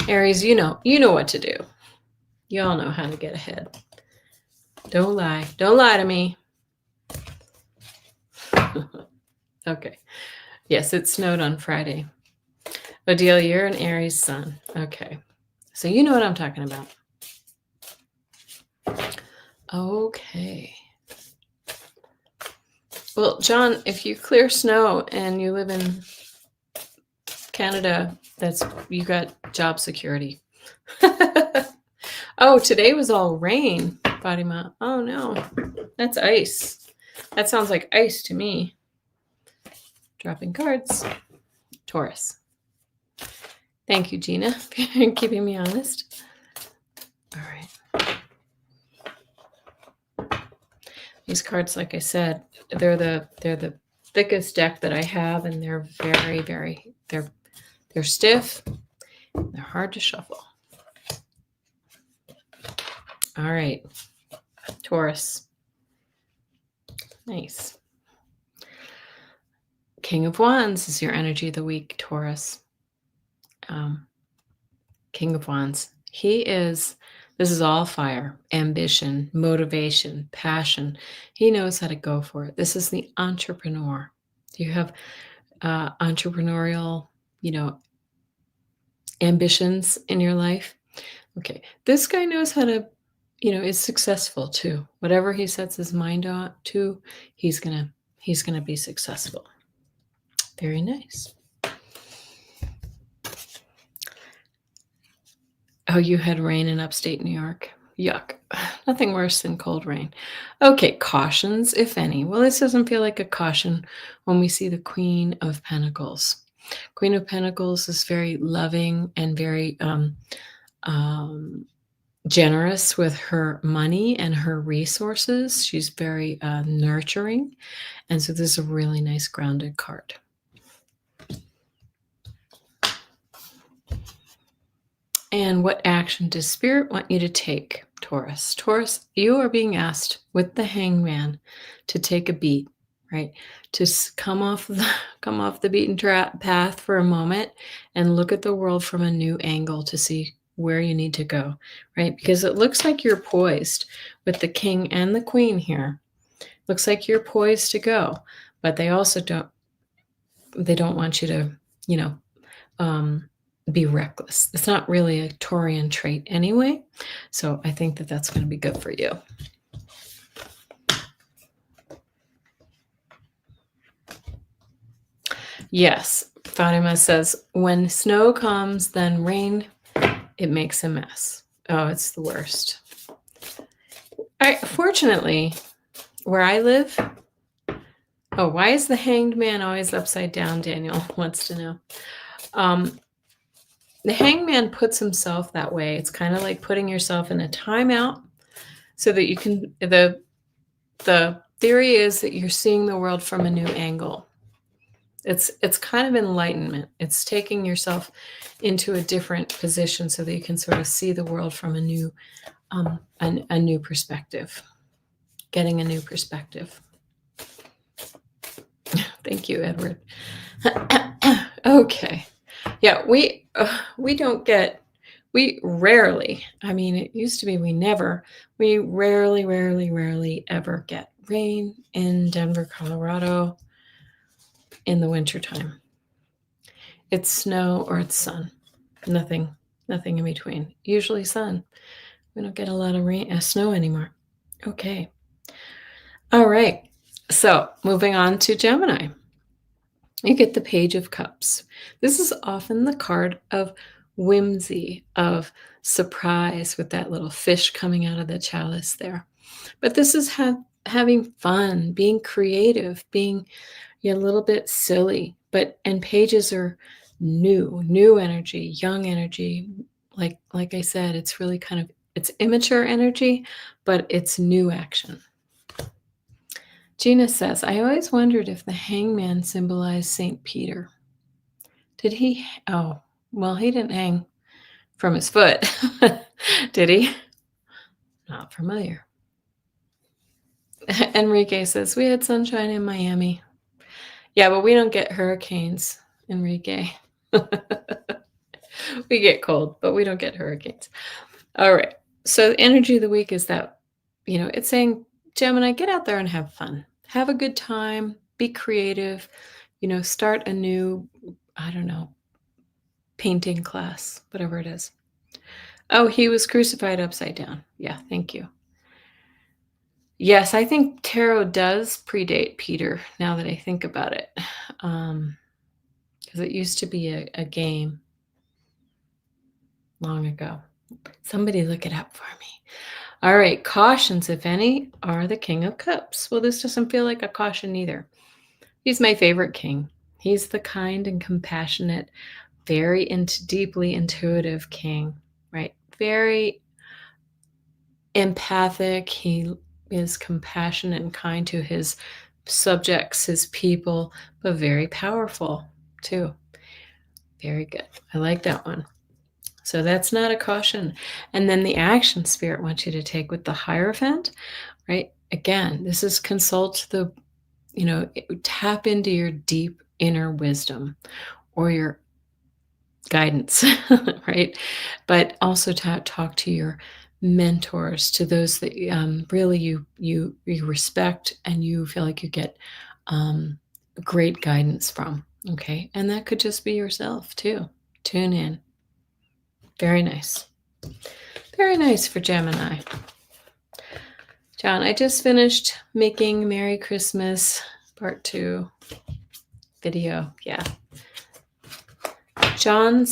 Aries, you know what to do. You all know how to get ahead. Don't lie. Don't lie to me. Okay. Yes, it snowed on Friday. Odile, you're an Aries sun. Okay. So you know what I'm talking about. Okay. Well, John, if you clear snow and you live in Canada, you got job security. Oh, today was all rain, Fatima. Oh no, that's ice. That sounds like ice to me. Dropping cards. Taurus. Thank you, Gina, for keeping me honest. All right. These cards, like I said, they're the thickest deck that I have, and they're very, very they're stiff. They're hard to shuffle. All right, Taurus. Nice. King of Wands is your energy of the week, Taurus. King of Wands. This is all fire, ambition, motivation, passion. He knows how to go for it. This is the entrepreneur. Do you have entrepreneurial, ambitions in your life? Okay. This guy knows how to, is successful too. Whatever he sets his mind on to, he's gonna be successful. Very nice. Oh, you had rain in upstate New York. Yuck. Nothing worse than cold rain. Okay, cautions, if any. Well, this doesn't feel like a caution when we see the Queen of Pentacles. Queen of Pentacles is very loving and very generous with her money and her resources. She's very nurturing. And so this is a really nice grounded card. And what action does Spirit want you to take, Taurus? Taurus, you are being asked with the Hangman to take a beat, right? To come off the beaten path for a moment and look at the world from a new angle to see where you need to go, right? Because it looks like you're poised with the King and the Queen here. Looks like you're poised to go, but they also don't want you to, be reckless. It's not really a Taurian trait anyway. So I think that that's going to be good for you. Yes, Fatima says, when snow comes, then rain, it makes a mess. Oh, it's the worst. Fortunately, where I live, why is the Hanged Man always upside down? Daniel wants to know. The Hangman puts himself that way. It's kind of like putting yourself in a timeout so that you can, the theory is that you're seeing the world from a new angle. It's kind of enlightenment. It's taking yourself into a different position so that you can sort of see the world from a new perspective, getting a new perspective. Thank you, Edward. Okay. Yeah, we rarely, it used to be we rarely ever get rain in Denver, Colorado in the wintertime. It's snow or it's sun. Nothing in between. Usually sun. We don't get a lot of snow anymore. Okay. All right. So moving on to Gemini. You get the Page of Cups. This is often the card of whimsy, of surprise with that little fish coming out of the chalice there. But this is having fun, being creative, being a little bit silly. And pages are new energy, young energy. Like I said, it's really kind of it's immature energy, but it's new action. Gina says, I always wondered if the hangman symbolized St. Peter. Did he? Oh, well, he didn't hang from his foot, did he? Not familiar. Enrique says, we had sunshine in Miami. Yeah, but we don't get hurricanes, Enrique. We get cold, but we don't get hurricanes. All right. So the energy of the week is that, it's saying, Gemini, get out there and have fun. Have a good time. Be creative. Start a new, I don't know, painting class, whatever it is. Oh, he was crucified upside down. Yeah, thank you. Yes, I think tarot does predate Peter, now that I think about it. Because it used to be a game long ago. Somebody look it up for me. All right, cautions, if any, are the King of Cups. Well, this doesn't feel like a caution either. He's my favorite king. He's the kind and compassionate, very deeply intuitive king, right? Very empathic. He is compassionate and kind to his subjects, his people, but very powerful too. Very good. I like that one. So that's not a caution. And then the action Spirit wants you to take with the Hierophant, right? Again, this is consult the, tap into your deep inner wisdom or your guidance, right? But also talk to your mentors, to those that really you respect and you feel like you get great guidance from. Okay, and that could just be yourself too. Tune in. Very nice. Very nice for Gemini. John, I just finished making Merry Christmas Part 2 video. Yeah. John,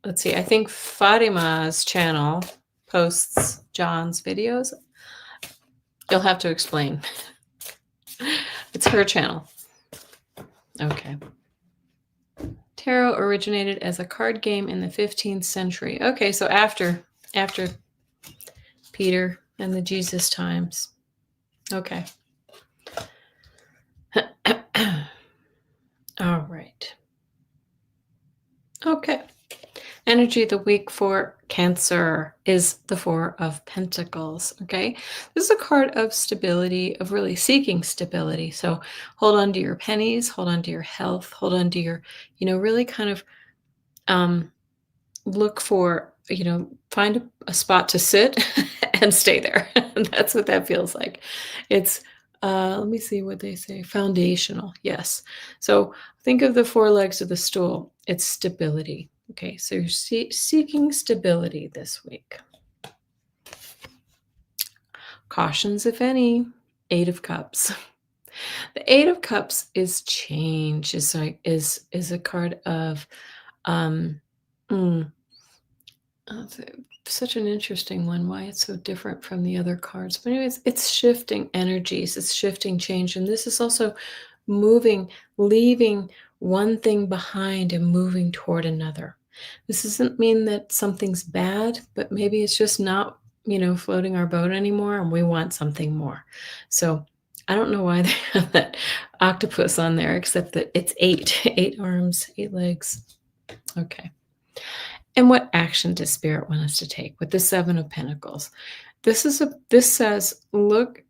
let's see, I think Fatima's channel posts John's videos. You'll have to explain. It's her channel. Okay. Tarot originated as a card game in the 15th century. Okay, so after Peter and the Jesus times. Okay. All right. Okay. Energy of the week for Cancer is the Four of Pentacles. Okay. This is a card of stability, of really seeking stability. So hold on to your pennies, hold on to your health, hold on to your, really kind of look for, find a spot to sit and stay there. And that's what that feels like. It's, let me see what they say. Foundational. Yes. So think of the four legs of the stool. It's stability. Okay. So you're seeking stability this week. Cautions, if any. Eight of Cups. The Eight of Cups is change. Is a card of, such an interesting one, why it's so different from the other cards. But anyways, it's shifting energies, it's shifting change. And this is also moving, leaving one thing behind and moving toward another. This doesn't mean that something's bad, but maybe it's just not, floating our boat anymore and we want something more. So I don't know why they have that octopus on there, except that it's eight arms, 8 legs. Okay. And what action does Spirit want us to take with the Seven of Pentacles? This says, look,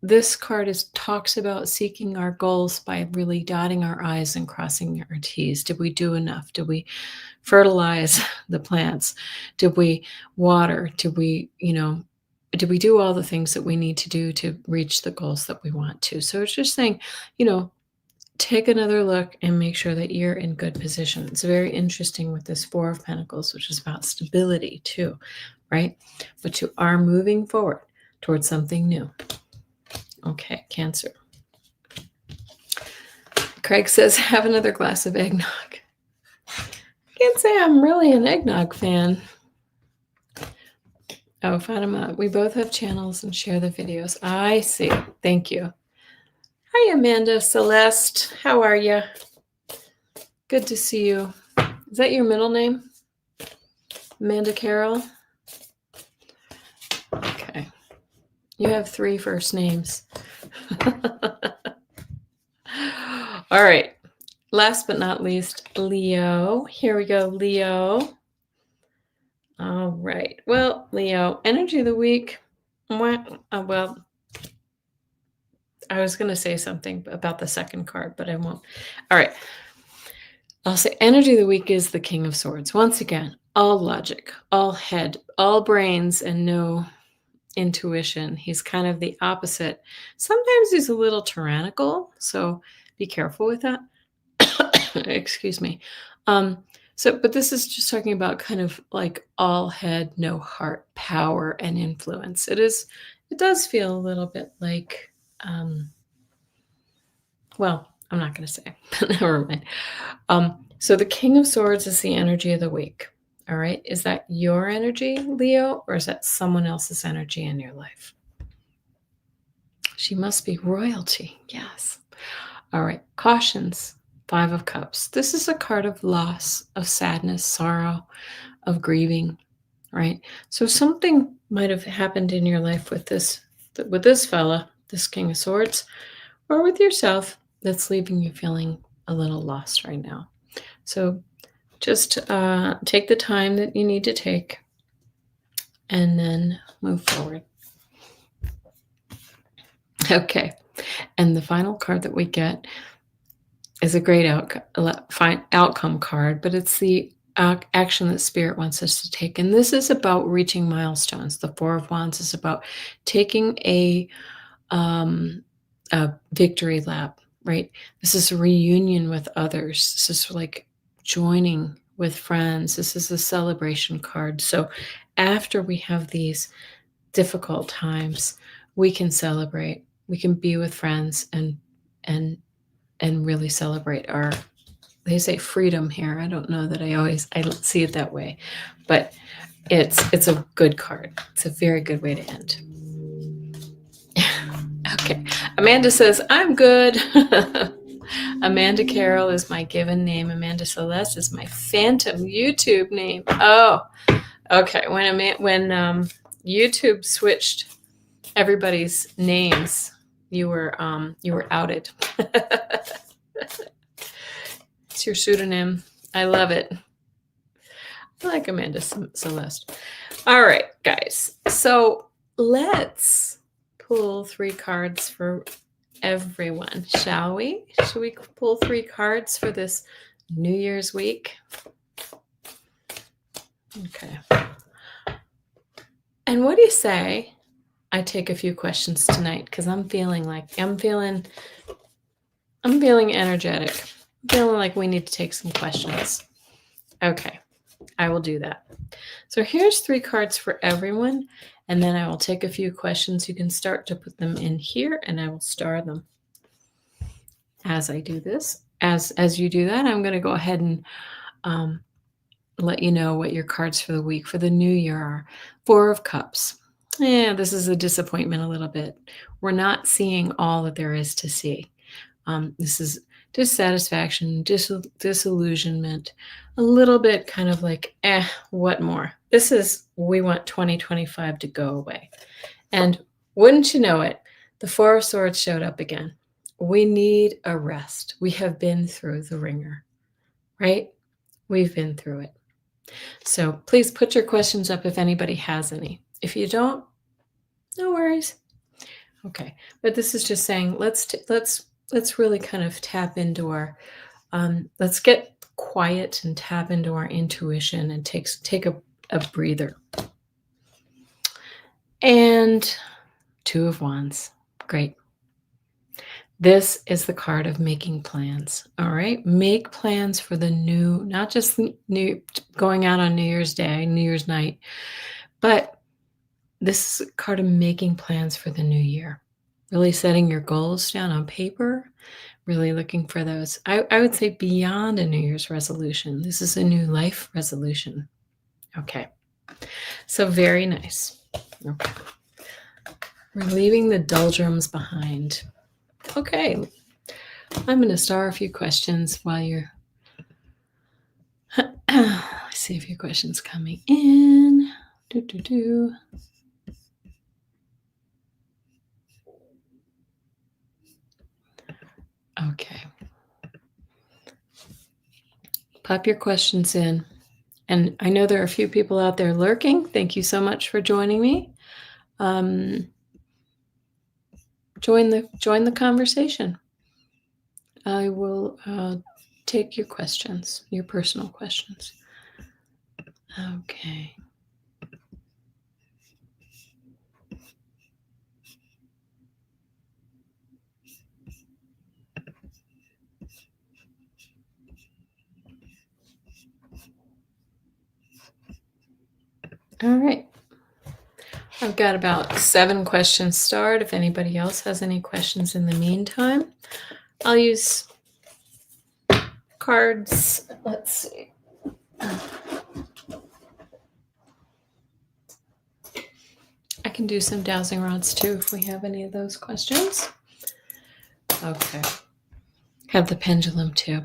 this card talks about seeking our goals by really dotting our I's and crossing our T's. Did we do enough? Did we fertilize the plants? Did we water? Did we do all the things that we need to do to reach the goals that we want to? So it's just saying, take another look and make sure that you're in good position. It's very interesting with this Four of Pentacles, which is about stability too, right? But you are moving forward towards something new. Okay, Cancer. Craig says, have another glass of eggnog. I can't say I'm really an eggnog fan. Oh, Fatima, we both have channels and share the videos. I see. Thank you. Hi, Amanda Celeste. How are you? Good to see you. Is that your middle name? Amanda Carroll? Okay. You have 3 first names. All right. Last but not least, Leo. Here we go, Leo. All right. Well, Leo, energy of the week. Well, I was going to say something about the second card, but I won't. All right. I'll say energy of the week is the King of Swords. Once again, all logic, all head, all brains, and no intuition. He's kind of the opposite. Sometimes he's a little tyrannical, so be careful with that. Excuse me. But this is just talking about kind of like all head, no heart, power and influence. It does feel a little bit like, well, I'm not going to say, but never mind. So the King of Swords is the energy of the week. All right. Is that your energy, Leo, or is that someone else's energy in your life? She must be royalty. Yes. All right. Cautions. 5 of Cups. This is a card of loss, of sadness, sorrow, of grieving, right? So something might have happened in your life with this fella, this King of Swords, or with yourself that's leaving you feeling a little lost right now. So just take the time that you need to take and then move forward. Okay. And the final card that we get is a great outcome card, but it's the action that Spirit wants us to take. And this is about reaching milestones. The 4 of Wands is about taking a victory lap, right? This is a reunion with others. This is like joining with friends. This is a celebration card. So after we have these difficult times, we can celebrate. We can be with friends and really celebrate our, they say freedom here. I don't know that I see it that way, but it's a good card. It's a very good way to end. Okay. Amanda says, I'm good. Amanda Carroll is my given name. Amanda Celeste is my phantom YouTube name. Oh, okay. When YouTube switched everybody's names, you were outed. It's your pseudonym. I love it. I like Amanda Celeste. All right, guys. So let's pull 3 cards for everyone, shall we? Should we pull 3 cards for this New Year's week? Okay. And what do you say I take a few questions tonight, because I'm feeling energetic. I'm feeling like we need to take some questions. Okay, I will do that. So here's 3 cards for everyone, and then I will take a few questions. You can start to put them in here, and I will star them. As I do this, as you do that, I'm going to go ahead and let you know what your cards for the week for the new year are. 4 of Cups. Yeah, this is a disappointment a little bit. We're not seeing all that there is to see. This is dissatisfaction, disillusionment, a little bit kind of like, what more? This is, we want 2025 to go away. And wouldn't you know it, the 4 of Swords showed up again. We need a rest. We have been through the ringer, right? We've been through it. So please put your questions up if anybody has any. If you don't, no worries. Okay, but this is just saying let's really kind of tap into our let's get quiet and tap into our intuition and take a breather. And 2 of Wands. Great. This is the card of making plans. All right. Make plans for the new, not just new going out on New Year's Day, New Year's night, but this is a card of making plans for the new year. Really setting your goals down on paper, Really looking for those. I would say beyond a New Year's resolution. This is a new life resolution. Okay. So very nice. Okay. We're leaving the doldrums behind. Okay. I'm going to start a few questions while you're... Let's see a few questions coming in. Okay. Pop your questions in. And I know there are a few people out there lurking. Thank you so much for joining me. Join the conversation. I will take your questions, your personal questions. Okay. All right. I've got about 7 questions starred. If anybody else has any questions in the meantime, I'll use cards. Let's see. I can do some dowsing rods too if we have any of those questions. Okay. Have the pendulum too.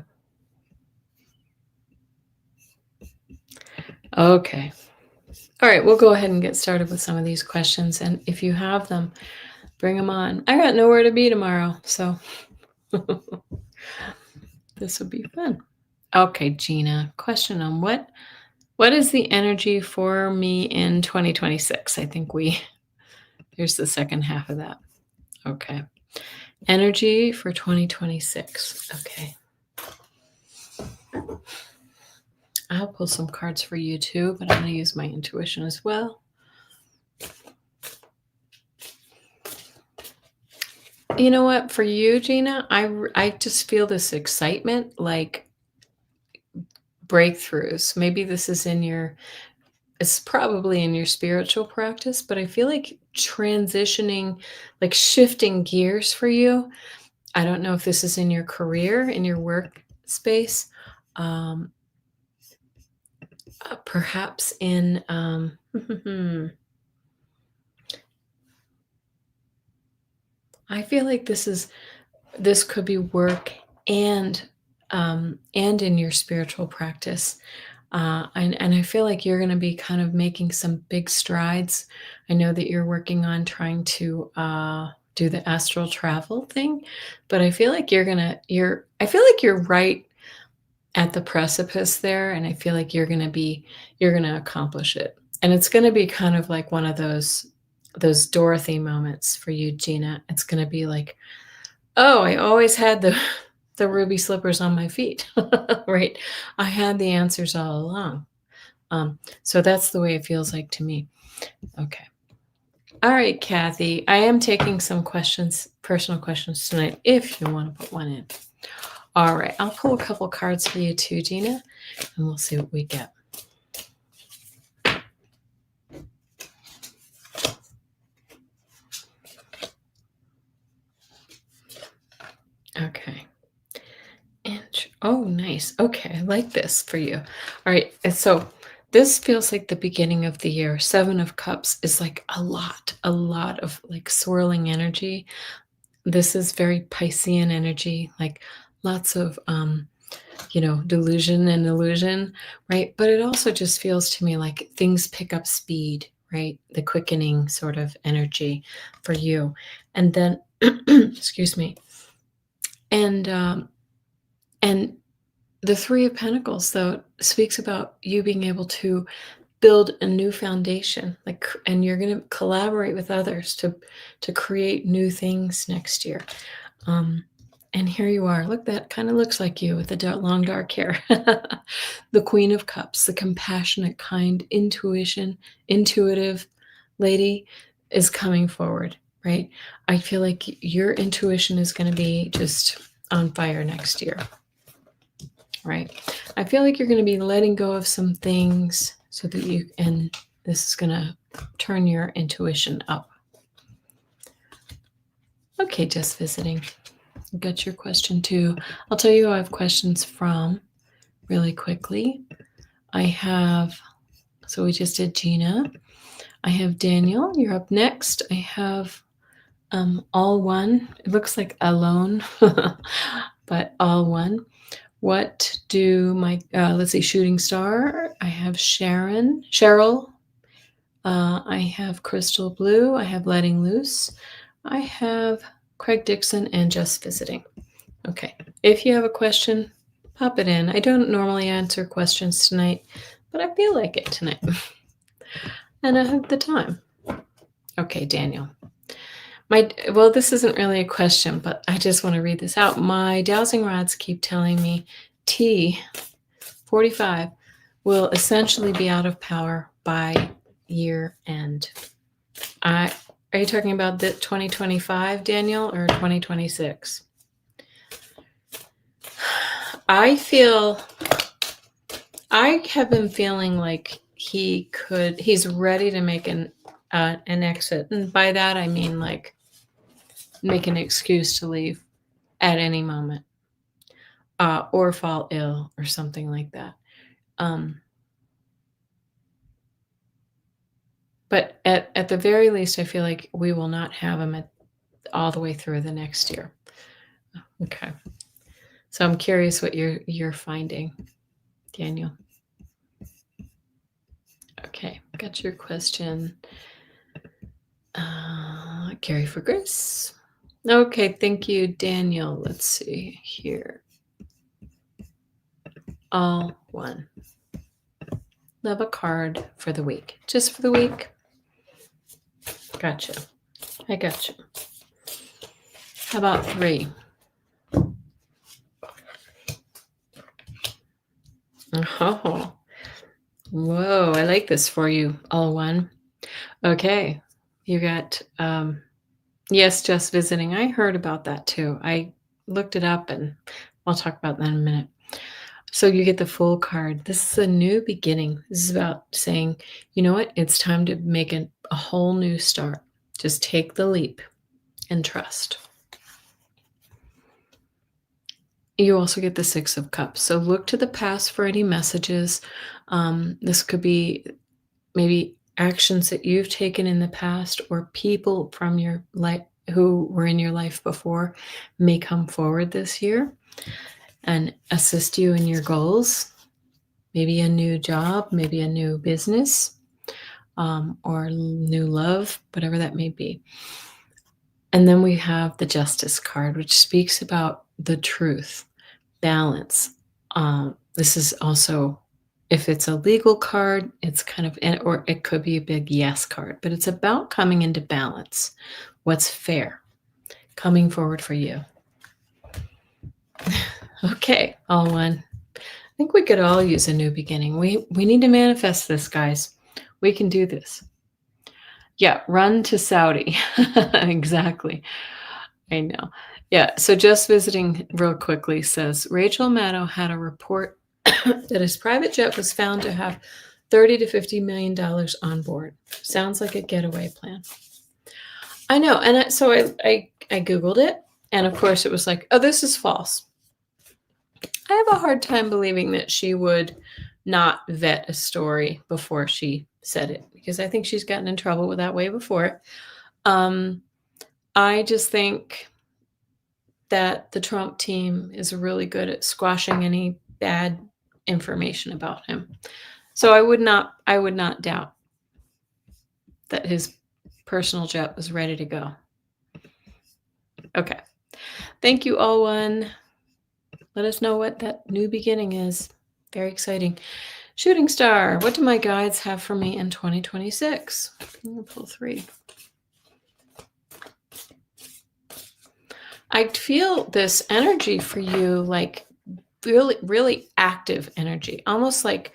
Okay. All right, we'll go ahead and get started with some of these questions. And if you have them, bring them on. I got nowhere to be tomorrow, so this will be fun. Okay, Gina, question on what is the energy for me in 2026? I think here's the second half of that. Okay. Energy for 2026. Okay. I'll pull some cards for you too, but I'm going to use my intuition as well. You know what? For you, Gina, I just feel this excitement, like breakthroughs. Maybe this is it's probably in your spiritual practice, but I feel like transitioning, like shifting gears for you. I don't know if this is in your career, in your work space, perhaps in, I feel like this could be work and in your spiritual practice. And I feel like you're going to be kind of making some big strides. I know that you're working on trying to do the astral travel thing, but I feel like you're right at the precipice there. And I feel like you're going to accomplish it. And it's going to be kind of like one of those Dorothy moments for you, Gina. It's going to be like, oh, I always had the ruby slippers on my feet, right? I had the answers all along. So that's the way it feels like to me. Okay. All right, Kathy, I am taking some questions, personal questions tonight, if you want to put one in. All right, I'll pull a couple cards for you too, Gina, and we'll see what we get. Okay. Oh, nice. Okay, I like this for you. All right, and so this feels like the beginning of the year. 7 of Cups is like a lot of like swirling energy. This is very Piscean energy, like lots of, delusion and illusion, right? But it also just feels to me like things pick up speed, right? The quickening sort of energy for you. And then, excuse me. And the 3 of Pentacles, though, speaks about you being able to build a new foundation, and you're going to collaborate with others to create new things next year. And here you are. Look, that kind of looks like you with the long dark hair. The Queen of Cups, the compassionate, kind, intuitive lady is coming forward, right? I feel like your intuition is going to be just on fire next year. Right. I feel like you're going to be letting go of some things so that and this is going to turn your intuition up. Okay, just visiting. Got your question too. I'll tell you who I have questions from really quickly. I have, so we just did Gina. I have Daniel. You're up next. I have all one. It looks like alone, but all one. What do my, let's see, Shooting Star. I have Cheryl. I have Crystal Blue. I have Letting Loose. I have Craig Dixon and Just Visiting. Okay. If you have a question, pop it in. I don't normally answer questions tonight, but I feel like it tonight. And I have the time. Okay, Daniel. Well, this isn't really a question, but I just want to read this out. My dowsing rods keep telling me T45 will essentially be out of power by year end. Are you talking about the 2025, Daniel, or 2026? I have been feeling like he's ready to make an exit. And by that, I mean like make an excuse to leave at any moment, or fall ill or something like that. But at the very least, I feel like we will not have him all the way through the next year. Okay. So I'm curious what you're finding, Daniel. Okay, got your question. Carrie for Grace. Okay, thank you, Daniel. Let's see here. All one. Love a card for the week. Just for the week? Gotcha. I gotcha. How about 3? Oh. Whoa, I like this for you. All one. Okay. You got yes, Just Visiting. I heard about that too. I looked it up and I'll talk about that in a minute. So you get the Fool card. This is a new beginning. This is about saying, you know what? It's time to make a whole new start. Just take the leap and trust. You also get the 6 of Cups. So look to the past for any messages. This could be maybe actions that you've taken in the past, or people from your life who were in your life before may come forward this year and assist you in your goals. Maybe a new job, maybe a new business, or new love, whatever that may be. And then we have the Justice card, which speaks about the truth, balance. This is also, if it's a legal card, it's kind of, or it could be a big yes card, but it's about coming into balance. What's fair, coming forward for you. Okay, all one. I think we could all use a new beginning. We need to manifest this, guys. We can do this. Yeah, run to Saudi. Exactly. I know. Yeah, so Just Visiting real quickly says, Rachel Maddow had a report that his private jet was found to have $30 to $50 million on board. Sounds like a getaway plan. I know. And so I Googled it. And of course, it was like, oh, this is false. I have a hard time believing that she would not vet a story before she said it, because I think she's gotten in trouble with that way before. I just think that the Trump team is really good at squashing any bad information about him. So I would not doubt that his personal jet was ready to go. Okay. Thank you, all one. Let us know what that new beginning is. Very exciting. Shooting Star, what do my guides have for me in 2026? I'm going to pull 3. I feel this energy for you, like really, really active energy, almost like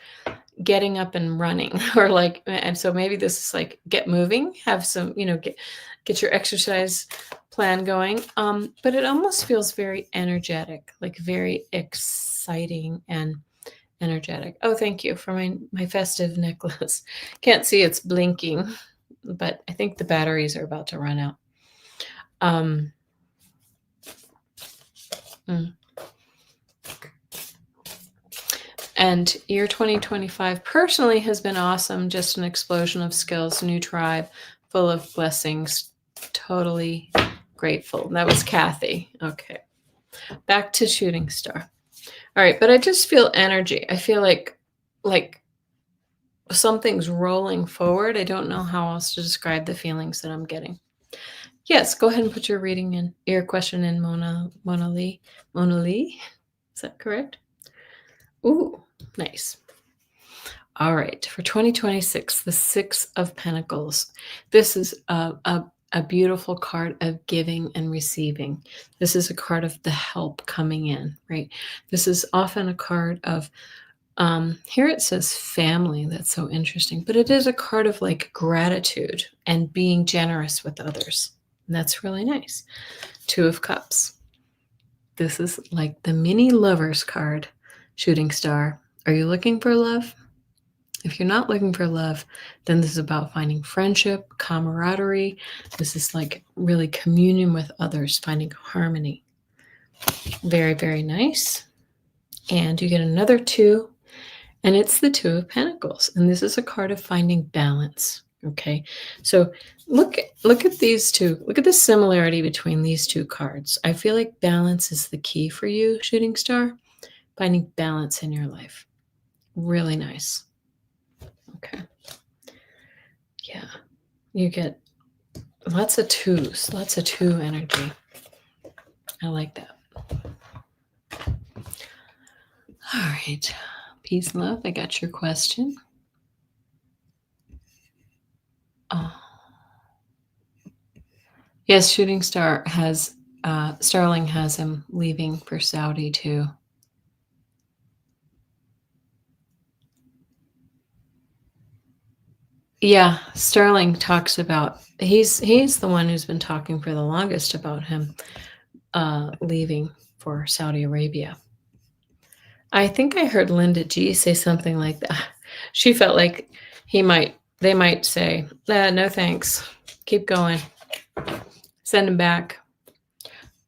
getting up and running, or like, and so maybe this is like get moving, have some, get your exercise plan going. But it almost feels very energetic, like very exciting and energetic. Oh, thank you for my festive necklace. Can't see it's blinking, but I think the batteries are about to run out. Mm. And year 2025 personally has been awesome. Just an explosion of skills, new tribe, full of blessings. Totally grateful. That was Kathy. Okay. Back to shooting star. All right, but I just feel energy. I feel like something's rolling forward. I don't know how else to describe the feelings that I'm getting. Yes, go ahead and put your question in, Mona Lee. Mona Lee? Is that correct? Ooh, nice. All right, for 2026, the Six of Pentacles. This is a beautiful card of giving and receiving. This is a card of the help coming in, right? This is often a card of, here it says family. That's so interesting. But it is a card of like gratitude and being generous with others. And that's really nice. Two of Cups. This is like the mini lovers card, shooting star. Are you looking for love? If you're not looking for love, then this is about finding friendship, camaraderie. This is like really communion with others, finding harmony. Very, very nice. And you get another two, and it's the Two of Pentacles. And this is a card of finding balance. Okay. So look at these two. Look at the similarity between these two cards. I feel like balance is the key for you, shooting star. Finding balance in your life. Really nice. Okay. Yeah. You get lots of twos, lots of two energy. I like that. All right. Peace, love. I got your question. Yes, Shooting Star has, Starling has him leaving for Saudi too. Yeah, Starling talks about, he's the one who's been talking for the longest about him leaving for Saudi Arabia. I think I heard Linda G say something like that. She felt like they might say, no thanks, keep going, send him back.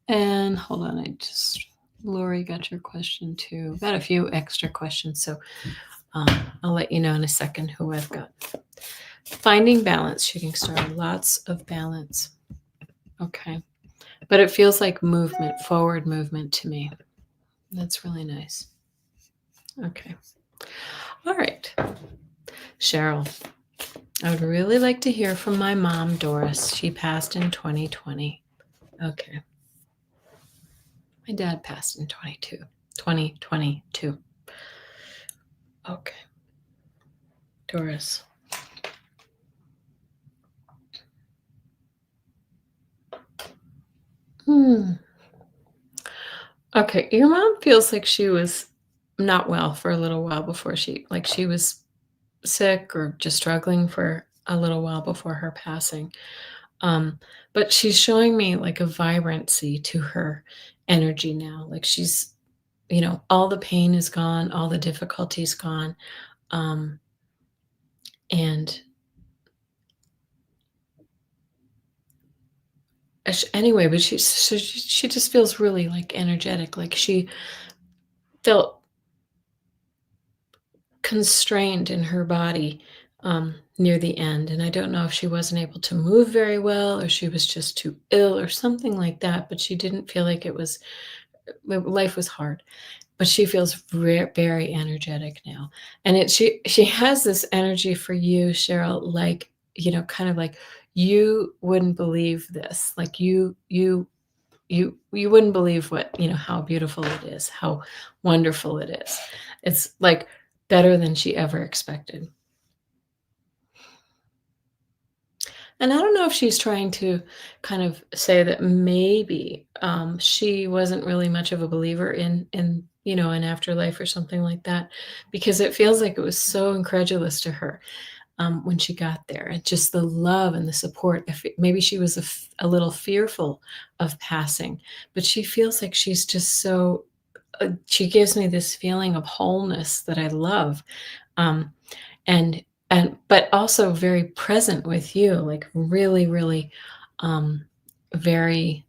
And hold on, Lori got your question too. Got a few extra questions, so I'll let you know in a second who I've got. Finding balance, shooting star, lots of balance. Okay, but it feels like movement, forward movement to me. That's really nice. Okay. All right. Cheryl, I would really like to hear from my mom, Doris. She passed in 2020. Okay. My dad passed in 2022. Okay. Doris. Okay. Your mom feels like she was not well for a little while before she was sick or just struggling for a little while before her passing. But she's showing me like a vibrancy to her energy now. Like she's, all the pain is gone, all the difficulty's gone. And anyway, but she just feels really like energetic. Like she felt constrained in her body near the end. And I don't know if she wasn't able to move very well or she was just too ill or something like that, but she didn't feel like life was hard. But she feels very energetic now. And she has this energy for you, Cheryl, like, kind of like you wouldn't believe this. Like you wouldn't believe what, how beautiful it is, how wonderful it is. It's like better than she ever expected. And I don't know if she's trying to kind of say that maybe she wasn't really much of a believer in an afterlife or something like that, because it feels like it was so incredulous to her when she got there. And just the love and the support. Maybe she was a little fearful of passing, but she feels like she's just so. She gives me this feeling of wholeness that I love. And but also very present with you, like really, really very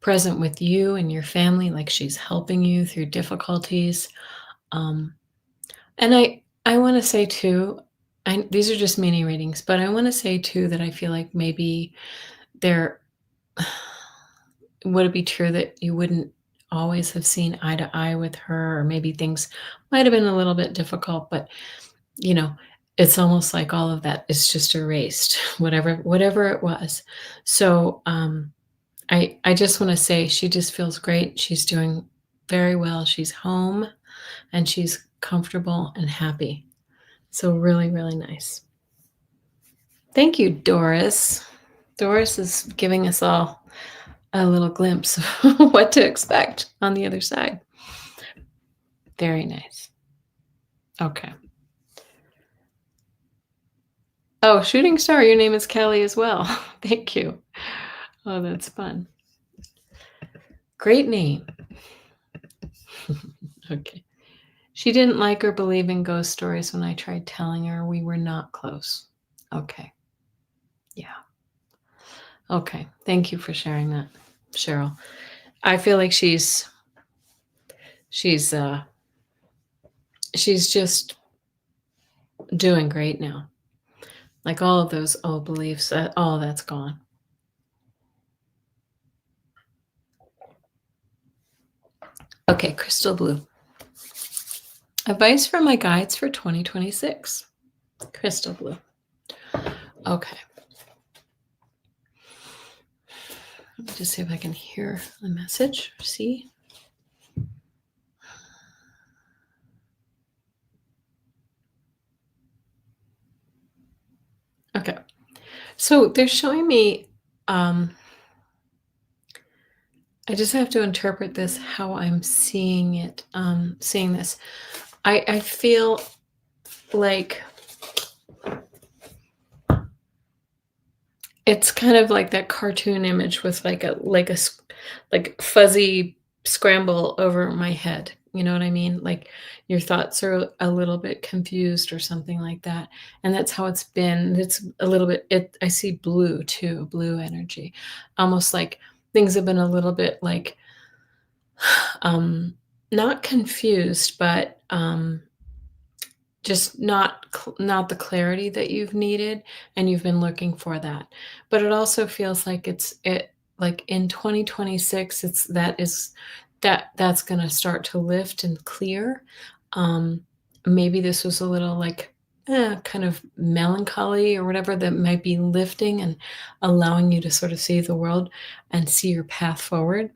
present with you and your family, like she's helping you through difficulties. And I want to say too, these are just mini readings, but I want to say too that I feel like maybe there would it be true that you wouldn't always have seen eye to eye with her, or maybe things might have been a little bit difficult, but you know, it's almost like all of that is just erased, whatever it was. So I just want to say she just feels great. She's doing very well. She's home and she's comfortable and happy. So really, really nice. Thank you, Doris. Doris is giving us all a little glimpse of what to expect on the other side. Very nice. Okay. Oh, Shooting Star, your name is Kelly as well. Thank you. Oh, that's fun. Great name. Okay. She didn't like or believe in ghost stories when I tried telling her we were not close. Okay. Yeah. Okay. Thank you for sharing that, Cheryl. I feel like she's just doing great now. Like all of those old beliefs, all that's gone. Okay, crystal blue. Advice from my guides for 2026. Crystal blue. Okay. Let me just see if I can hear the message. See? Okay. So they're showing me, I just have to interpret this how I'm seeing it, seeing this. I feel like it's kind of like that cartoon image with like a fuzzy scramble over my head. You know what I mean? Like your thoughts are a little bit confused or something like that. And that's how it's been. It's a little bit, I see blue too, blue energy, almost like things have been a little bit like, not confused, but, just not the clarity that you've needed, and you've been looking for that. But it also feels like like in 2026, that's gonna start to lift and clear. Um, Maybe this was a little like, kind of melancholy or whatever that might be lifting and allowing you to sort of see the world and see your path forward.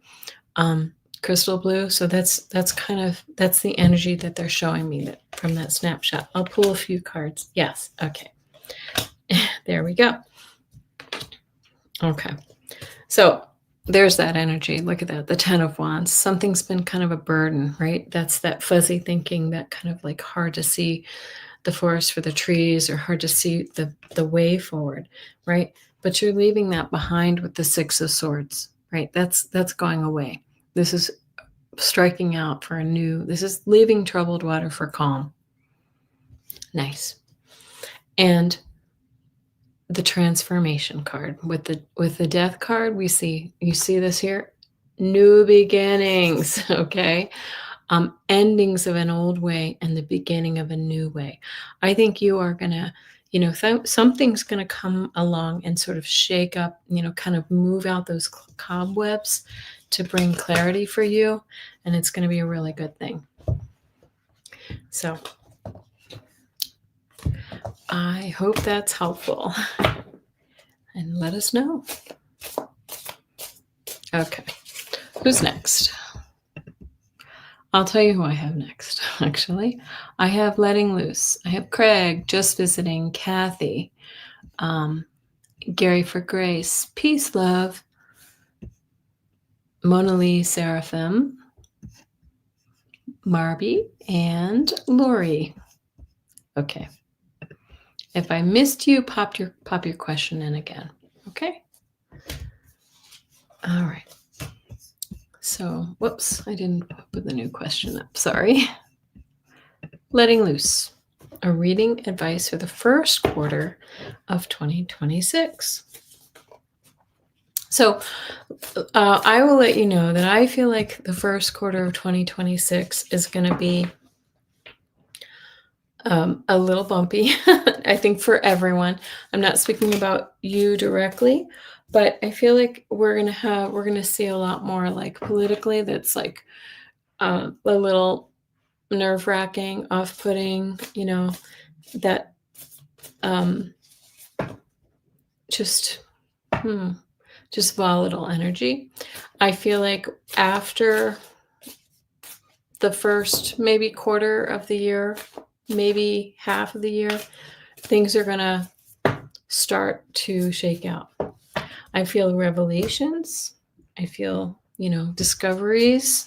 Crystal blue. So that's the energy that they're showing me that from that snapshot. I'll pull a few cards. Yes. Okay. There we go. Okay. So there's that energy. Look at that. The 10 of Wands. Something's been kind of a burden, right? That's that fuzzy thinking, that kind of like hard to see the forest for the trees, or hard to see the way forward, right? But you're leaving that behind with the 6 of Swords, right? That's going away. This is striking out for this is leaving troubled water for calm. Nice. And the transformation card with the death card, you see this here, new beginnings. Okay. Endings of an old way and the beginning of a new way. I think you are gonna, something's gonna come along and sort of shake up, kind of move out those cobwebs to bring clarity for you, and it's going to be a really good thing. So I hope that's helpful, and let us know. Okay, who's next? I'll tell you who I have next, actually. I have Letting Loose. I have Craig, Just Visiting, Kathy, Gary for Grace, Peace, Love, Mona Lee Seraphim, Marby, and Lori. Okay. If I missed you, pop your question in again. Okay. All right. So, whoops, I didn't put the new question up. Sorry. Letting Loose, a reading advice for the first quarter of 2026. So I will let you know that I feel like the first quarter of 2026 is going to be a little bumpy, I think, for everyone. I'm not speaking about you directly, but I feel like we're gonna see a lot more like politically that's like a little nerve wracking, off putting, that um, just hmm, just volatile energy. I feel like after the first maybe quarter of the year, maybe half of the year, things are gonna start to shake out. I feel revelations. I feel, discoveries.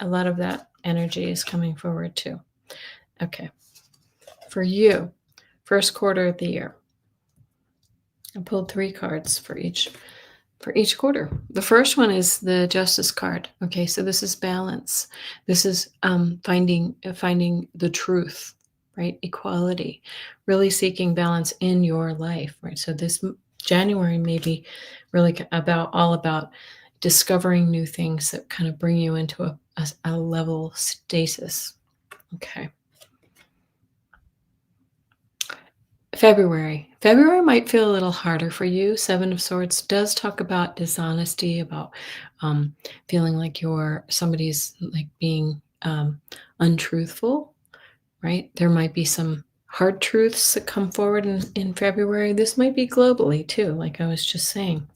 A lot of that energy is coming forward too. Okay. For you, first quarter of the year, I pulled 3 cards for each quarter. The first one is the Justice card. Okay, so this is balance. This is finding the truth, right? Equality, really seeking balance in your life, right? So this January may be really all about discovering new things that kind of bring you into a level stasis. Okay. February might feel a little harder for you. 7 of Swords does talk about dishonesty, about feeling like somebody's like being untruthful, right? There might be some hard truths that come forward in February. This might be globally too, like I was just saying.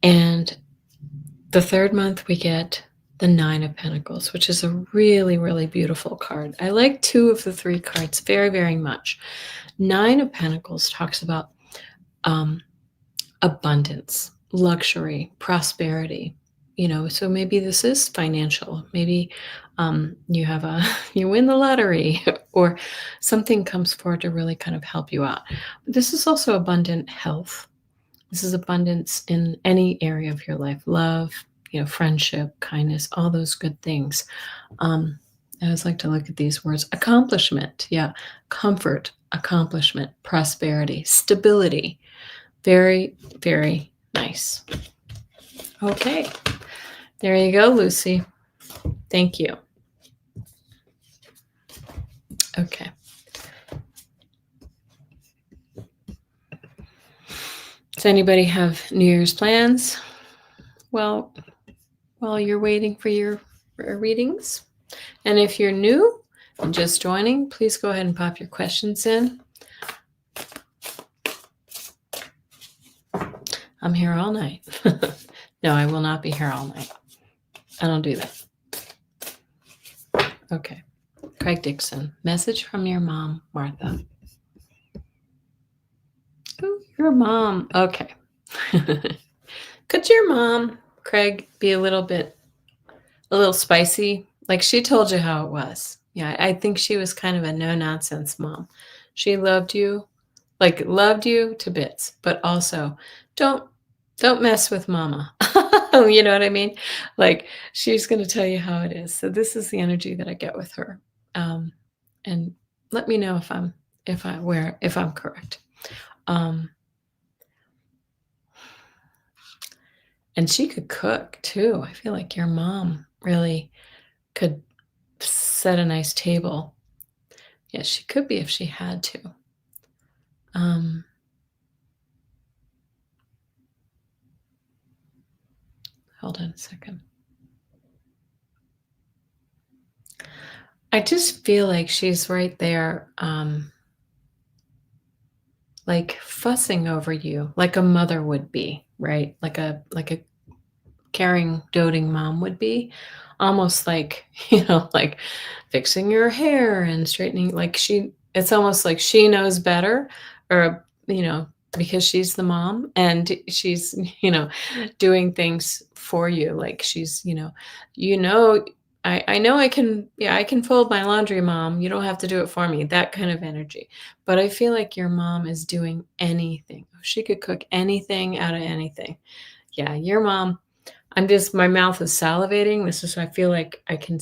And the third month we get the 9 of Pentacles, which is a really, really beautiful card. I like 2 of the 3 cards very, very much. 9 of Pentacles talks about abundance, luxury, prosperity. So maybe this is financial. Maybe you win the lottery or something comes forward to really kind of help you out. But this is also abundant health. This is abundance in any area of your life, love, friendship, kindness, all those good things. I always like to look at these words. Accomplishment, yeah. Comfort, accomplishment, prosperity, stability. Very, very nice. Okay. There you go, Lucy. Thank you. Okay. Does anybody have New Year's plans? Well, while you're waiting for your readings. And if you're new and just joining, please go ahead and pop your questions in. I'm here all night. No, I will not be here all night. I don't do that. Okay. Craig Dixon, message from your mom, Martha. Oh, your mom. Okay. Could your mom, Craig, be a little spicy? Like she told you how it was. Yeah, I think she was kind of a no-nonsense mom. She loved you to bits, but also don't mess with mama. You know what I mean? Like she's going to tell you how it is. So this is the energy that I get with her. And let me know if I'm correct. And she could cook too. I feel like your mom really could set a nice table. Yes, she could be if she had to. Hold on a second. I just feel like she's right there, like fussing over you, like a mother would be, right? Like a caring, doting mom would be. Almost like, like fixing your hair and straightening, it's almost like she knows better, or, because she's the mom and she's, doing things for you. Like she's, I know I can fold my laundry, mom. You don't have to do it for me. That kind of energy. But I feel like your mom is doing anything. She could cook anything out of anything. Yeah, your mom. My mouth is salivating. I feel like I can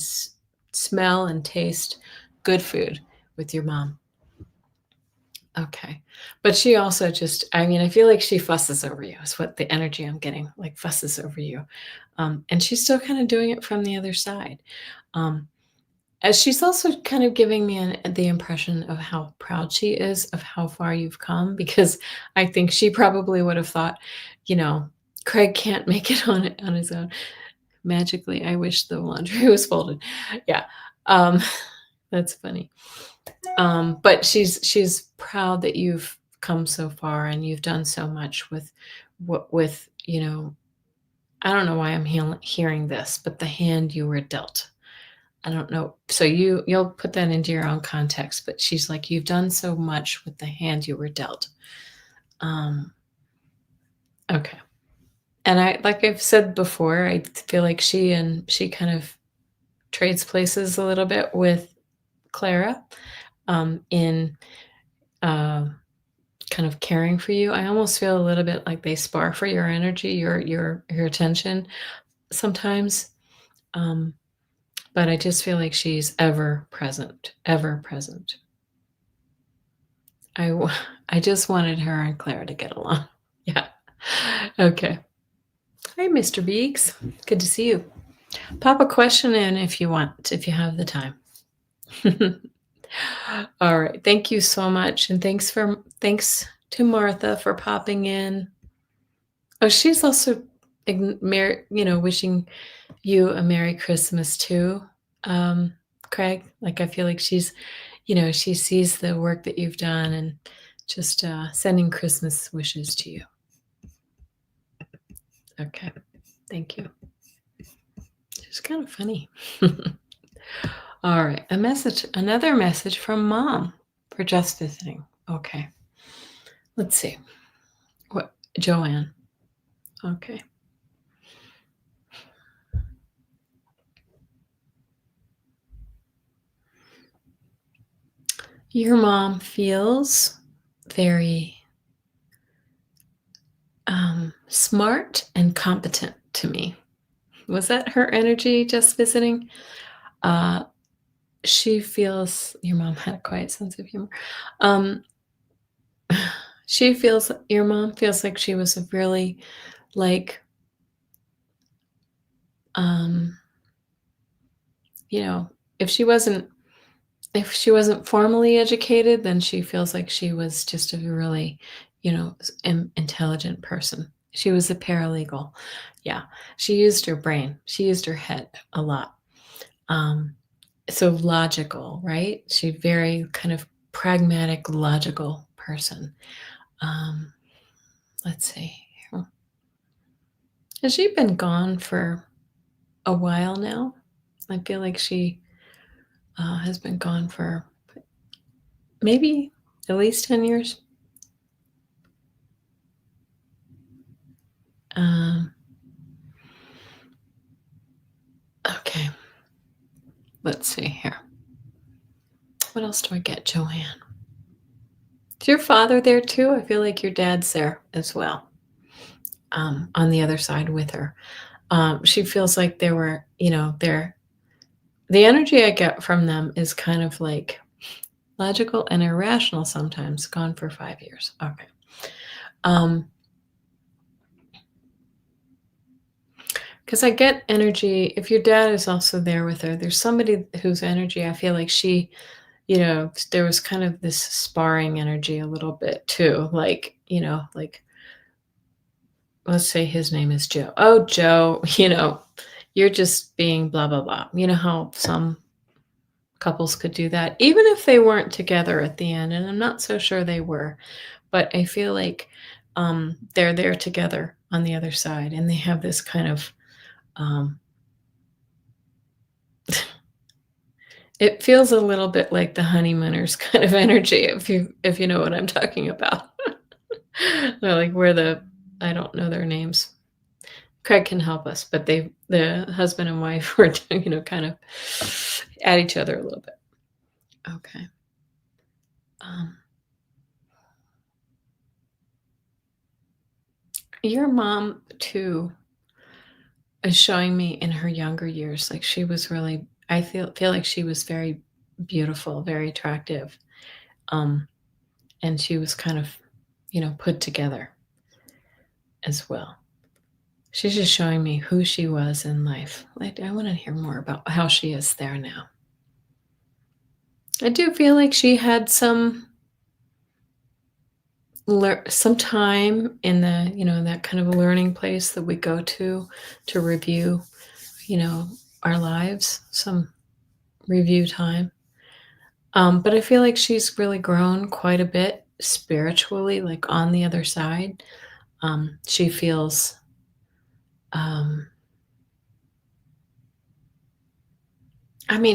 smell and taste good food with your mom. Okay. But she also just I mean, I feel like she fusses over you is what the energy I'm getting, like fusses over you. And she's still kind of doing it from the other side. Um, as she's also kind of giving me the impression of how proud she is of how far you've come, because I think she probably would have thought, you know, Craig can't make it on his own. Magically, I wish the laundry was folded. Yeah. Um, that's funny. But she's proud that you've come so far and you've done so much with what with, I don't know why I'm hearing this, but the hand you were dealt. I don't know. So you'll put that into your own context, but she's like, you've done so much with the hand you were dealt. Um, okay. And I like I've said before, I feel like she kind of trades places a little bit with Clara in uh, kind of caring for you. I almost feel a little bit like they spar for your energy, your attention sometimes. Um, but I just feel like she's ever present, ever present. I w- I just wanted her and Clara to get along. Yeah. Okay. Hi, Mr. Beeks. Good to see you. Pop a question in if you want, if you have the time. All right. Thank you so much. And thanks to Martha for popping in. Oh, she's also wishing you a Merry Christmas too, Craig. Like I feel like she sees the work that you've done and just sending Christmas wishes to you. Okay, thank you. It's kind of funny. All right, another message from Mom for just visiting. Okay, let's see. What, Joanne? Okay. Your mom feels very smart and competent to me. Was that her energy just visiting? Uh, she feels your mom had a quiet sense of humor. Um, your mom feels like she was a really like um, you know, if she wasn't formally educated, then she feels like she was just a really, intelligent person. She was a paralegal. Yeah, she used her brain. She used her head a lot. Um, so logical, right? She very kind of pragmatic, logical person. Um, let's see. Has she been gone for a while now? I feel like she has been gone for maybe at least 10 years. Um, okay, let's see here. What else do I get, Joanne? Is your father there too? I feel like your dad's there as well, on the other side with her. She feels like they were, the energy I get from them is kind of like logical and irrational sometimes, gone for 5 years. Okay. Um, because I get energy, if your dad is also there with her, there's somebody whose energy I feel like there was kind of this sparring energy a little bit too. Like, let's say his name is Joe. Oh, Joe, you're just being blah, blah, blah. You know how some couples could do that, even if they weren't together at the end. And I'm not so sure they were, but I feel like they're there together on the other side and they have this kind of, um, it feels a little bit like the honeymooners kind of energy, if you know what I'm talking about. They're like I don't know their names. Craig can help us, but the husband and wife were, kind of at each other a little bit. Okay. Um, your mom too is showing me in her younger years, like she was really, I feel like she was very beautiful, very attractive. Um, and she was kind of, put together as well. She's just showing me who she was in life. I want to hear more about how she is there now. I do feel like she had some time in the, that kind of learning place that we go to review, our lives, some review time. But I feel like she's really grown quite a bit spiritually, like on the other side. She feels,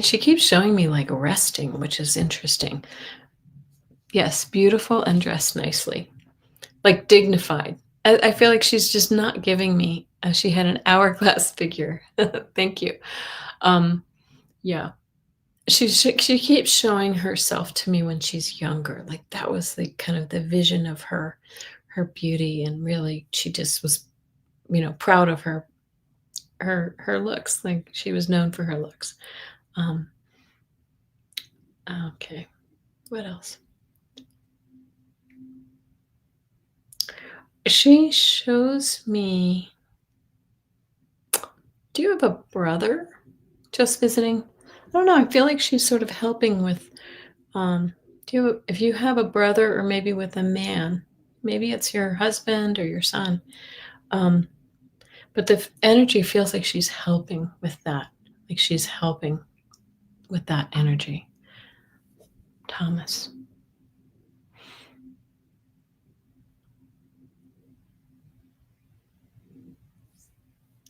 she keeps showing me like resting, which is interesting. Yes, beautiful and dressed nicely, like dignified. I feel like she's just not giving me. She had an hourglass figure. Thank you. Yeah, she keeps showing herself to me when she's younger. Like that was the kind of the vision of her beauty, and really she just was, proud of her looks. Like she was known for her looks. Okay, what else? She shows me. Do you have a brother just visiting? I don't know. I feel like she's sort of helping with. If you have a brother, or maybe with a man, maybe it's your husband or your son. But the energy feels like she's helping with that. Like she's helping with that energy. Thomas.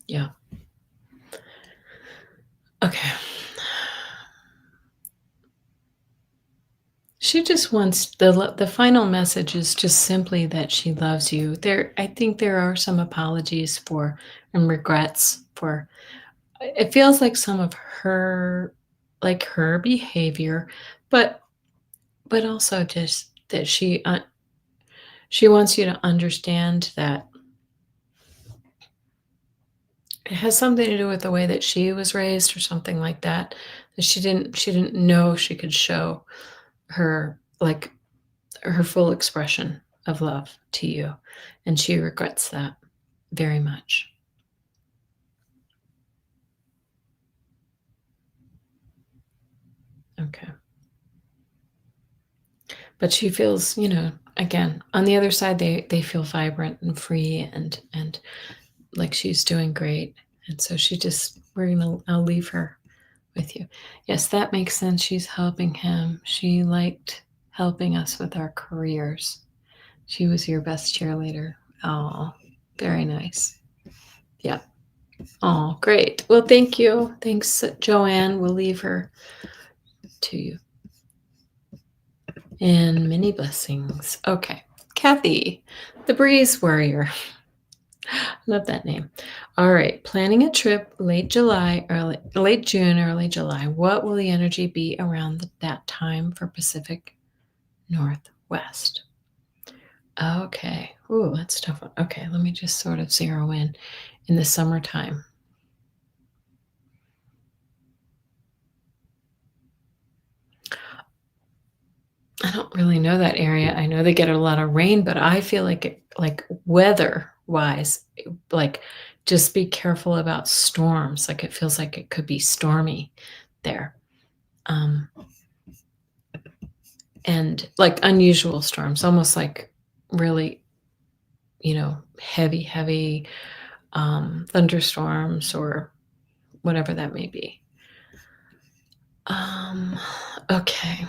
Yeah. Okay. She just wants the final message is just simply that she loves you. I think there are some apologies for and regrets for. It feels like some of her, like her behavior, but also just that she wants you to understand that it has something to do with the way that she was raised or something like that. That she didn't know she could show her, like, her full expression of love to you, and she regrets that very much. Okay. But she feels, again, on the other side, they feel vibrant and free, and like she's doing great. And so I'll leave her with you. Yes, that makes sense. She's helping him. She liked helping us with our careers. She was your best cheerleader. Oh, very nice. Yeah. Oh, great. Well, thank you. Thanks, Joanne. We'll leave her to you. And many blessings. Okay. Kathy, the breeze warrior. Love that name. All right. Planning a trip late June, early July. What will the energy be around that time for Pacific Northwest? Okay. Ooh, that's tough. Okay. Let me just sort of zero in the summertime. I don't really know that area. I know they get a lot of rain, but I feel like weather wise, like just be careful about storms. Like it feels like it could be stormy there. And like unusual storms, almost like really, heavy thunderstorms or whatever that may be. Okay.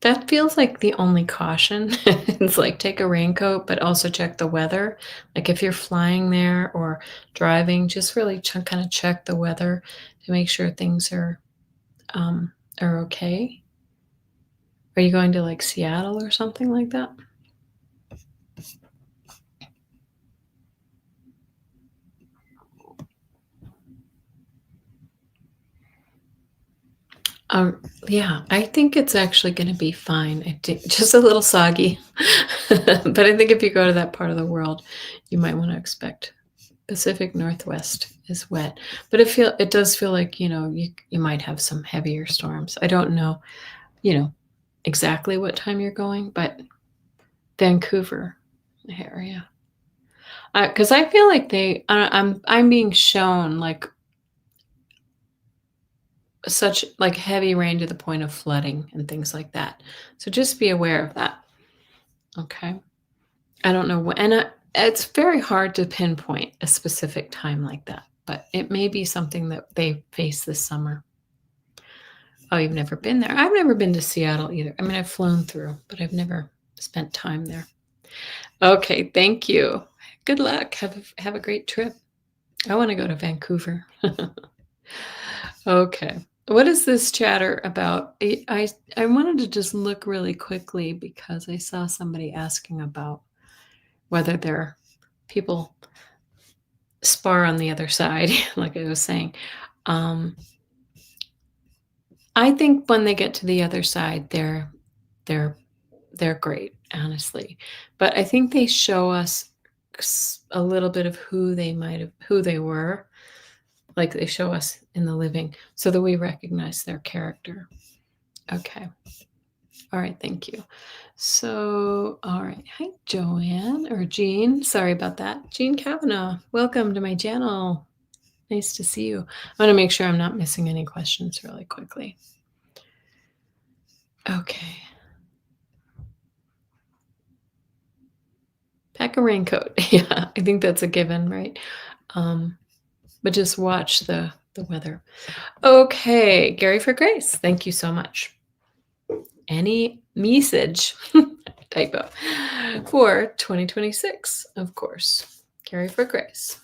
That feels like the only caution. It's like take a raincoat, but also check the weather. Like if you're flying there or driving, just really kind of check the weather to make sure things are okay. Are you going to like Seattle or something like that? Yeah, I think it's actually going to be fine. I think just a little soggy, but I think if you go to that part of the world, you might want to expect Pacific Northwest is wet, but it does feel like, you might have some heavier storms. I don't know, exactly what time you're going, but Vancouver area. Because I feel like I'm being shown like such like heavy rain to the point of flooding and things like that. So just be aware of that. Okay. I don't know and it's very hard to pinpoint a specific time like that, but it may be something that they face this summer. Oh, you've never been there? I've never been to Seattle either. I mean, I've flown through, but I've never spent time there. Okay, thank you. Good luck. Have a great trip. I want to go to Vancouver. Okay. What is this chatter about? I wanted to just look really quickly because I saw somebody asking about whether their people spar on the other side, like I was saying. I think when they get to the other side, they're great, honestly. But I think they show us a little bit of who they were, like they show us in the living, so that we recognize their character. Okay. All right. Thank you. So, all right. Hi, Joanne or Jean. Sorry about that. Jean Kavanaugh. Welcome to my channel. Nice to see you. I want to make sure I'm not missing any questions really quickly. Okay. Pack a raincoat. Yeah, I think that's a given, right? But just watch the weather. Okay, Gary for Grace. Thank you so much. Any message, typo, for 2026, of course. Gary for Grace.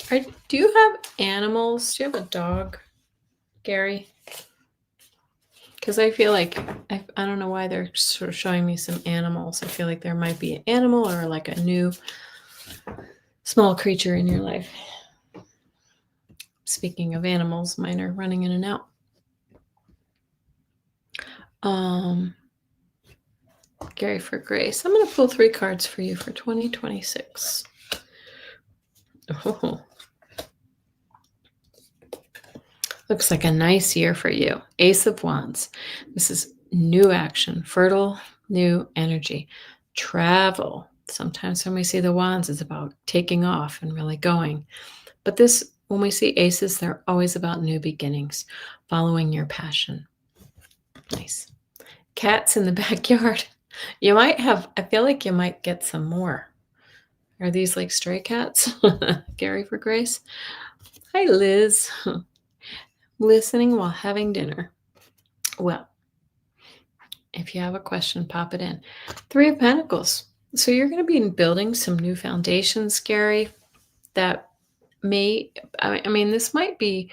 Do you have animals? Do you have a dog, Gary? Because I feel like, I don't know why they're sort of showing me some animals. I feel like there might be an animal or like a new small creature in your life. Speaking of animals, mine are running in and out. Gary for Grace. I'm going to pull 3 cards for you for 2026. Oh. Looks like a nice year for you. Ace of Wands. This is new action, fertile, new energy, travel. Sometimes when we see the wands, it's about taking off and really going. But when we see aces, they're always about new beginnings, following your passion. Nice. Cats in the backyard. I feel like you might get some more. Are these like stray cats? Gary for Grace. Hi, Liz. Listening while having dinner. Well, if you have a question, pop it in. 3 of Pentacles. So you're going to be building some new foundations, Gary, that this might be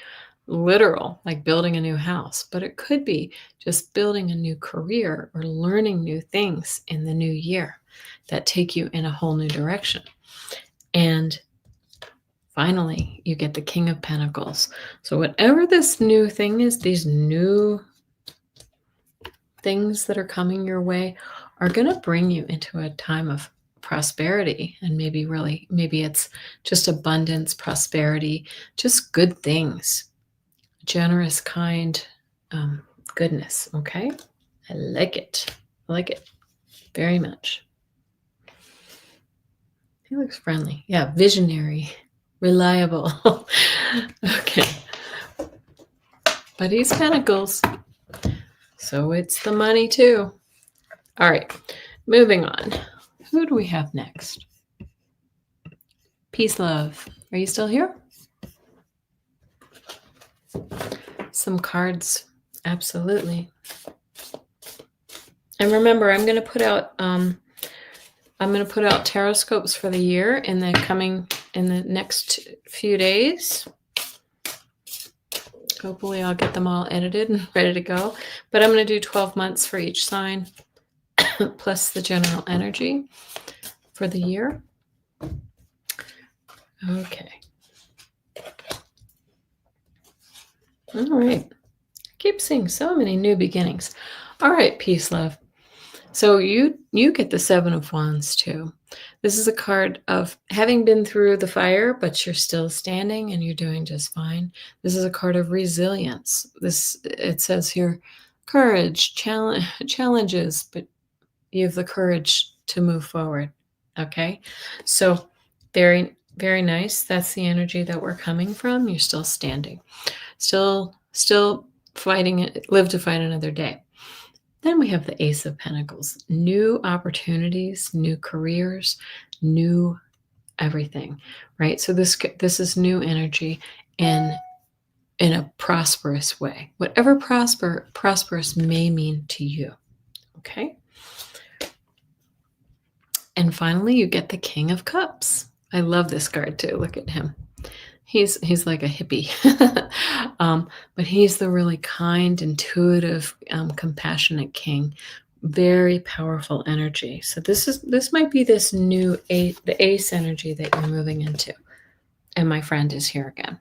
literal, like building a new house, but it could be just building a new career or learning new things in the new year that take you in a whole new direction. And finally, you get the King of Pentacles. So whatever this new thing is, these new things that are coming your way are going to bring you into a time of prosperity. And maybe it's just abundance, prosperity, just good things, generous, kind, goodness. Okay. I like it. I like it very much. He looks friendly. Yeah. Visionary, reliable. Okay. But he's Pentacles. So it's the money too. All right. Moving on. Who do we have next? Peace, love. Are you still here? Some cards. Absolutely. And remember, I'm going to put out TarotScopes for the year in the next few days. Hopefully I'll get them all edited and ready to go. But I'm going to do 12 months for each sign, plus the general energy for the year. Okay. All right. I keep seeing so many new beginnings. All right, peace, love. So you get the Seven of Wands too. This is a card of having been through the fire, but you're still standing and you're doing just fine. This is a card of resilience. This it says here, courage, challenges, but you have the courage to move forward. Okay, so very very nice. That's the energy that we're coming from. You're still standing, still fighting it. Live to fight another day. Then we have the Ace of Pentacles, new opportunities, new careers, new everything, right? So this is new energy in a prosperous way, whatever prosperous may mean to you. Okay. And finally, you get the King of Cups. I love this card too. Look at him. He's like a hippie, but he's the really kind, intuitive, compassionate king. Very powerful energy. So this might be this new the ace energy that you're moving into. And my friend is here again.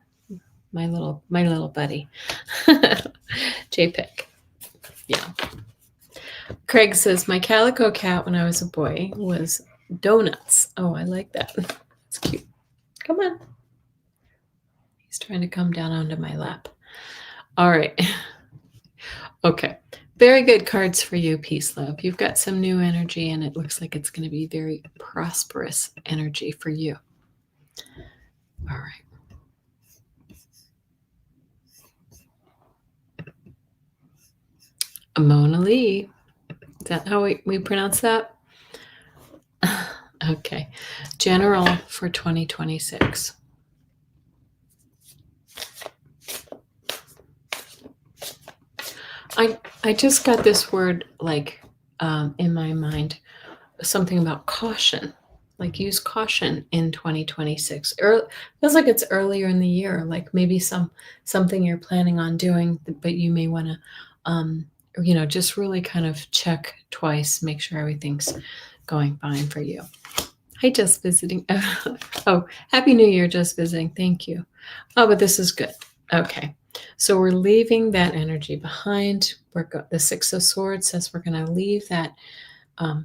My little buddy, JPEG. Yeah. Craig says my calico cat when I was a boy was donuts. Oh, I like that. It's cute. Come on. He's trying to come down onto my lap. All right. Okay. Very good cards for you, Peace Love. You've got some new energy, and it looks like it's going to be very prosperous energy for you. All right. Mona Lee. Is that how we pronounce that? Okay. General for 2026. I just got this word like in my mind, something about caution, like use caution in 2026. Feels like it's earlier in the year, like maybe something you're planning on doing, but you may want to, just really kind of check twice, make sure everything's going fine for you. Hi, just visiting. Oh, Happy New Year, just visiting. Thank you. Oh, but this is good. Okay. So we're leaving that energy behind. The Six of Swords says we're going to leave that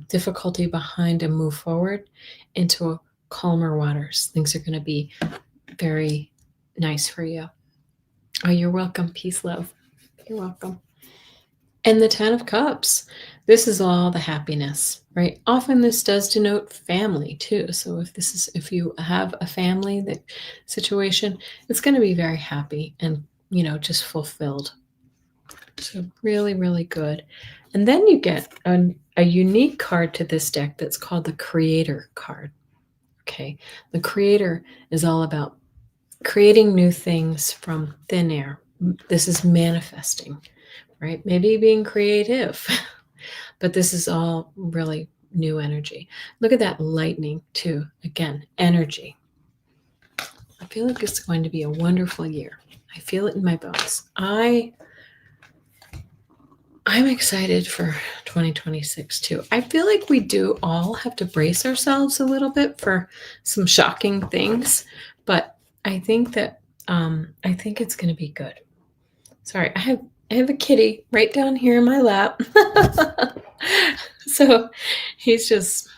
difficulty behind and move forward into calmer waters. Things are going to be very nice for you. Oh, you're welcome. Peace, love. You're welcome. And the Ten of Cups. This is all the happiness, right? Often this does denote family too. So if you have a family situation, it's going to be very happy and just fulfilled. So really, really good. And then you get a unique card to this deck that's called the Creator card. Okay. The Creator is all about creating new things from thin air. This is manifesting, right? Maybe being creative, but this is all really new energy. Look at that lightning too. Again, energy. I feel like it's going to be a wonderful year. I feel it in my bones. I'm excited for 2026 too. I feel like we do all have to brace ourselves a little bit for some shocking things, but I think that I think it's going to be good. Sorry, I have a kitty right down here in my lap. So he's just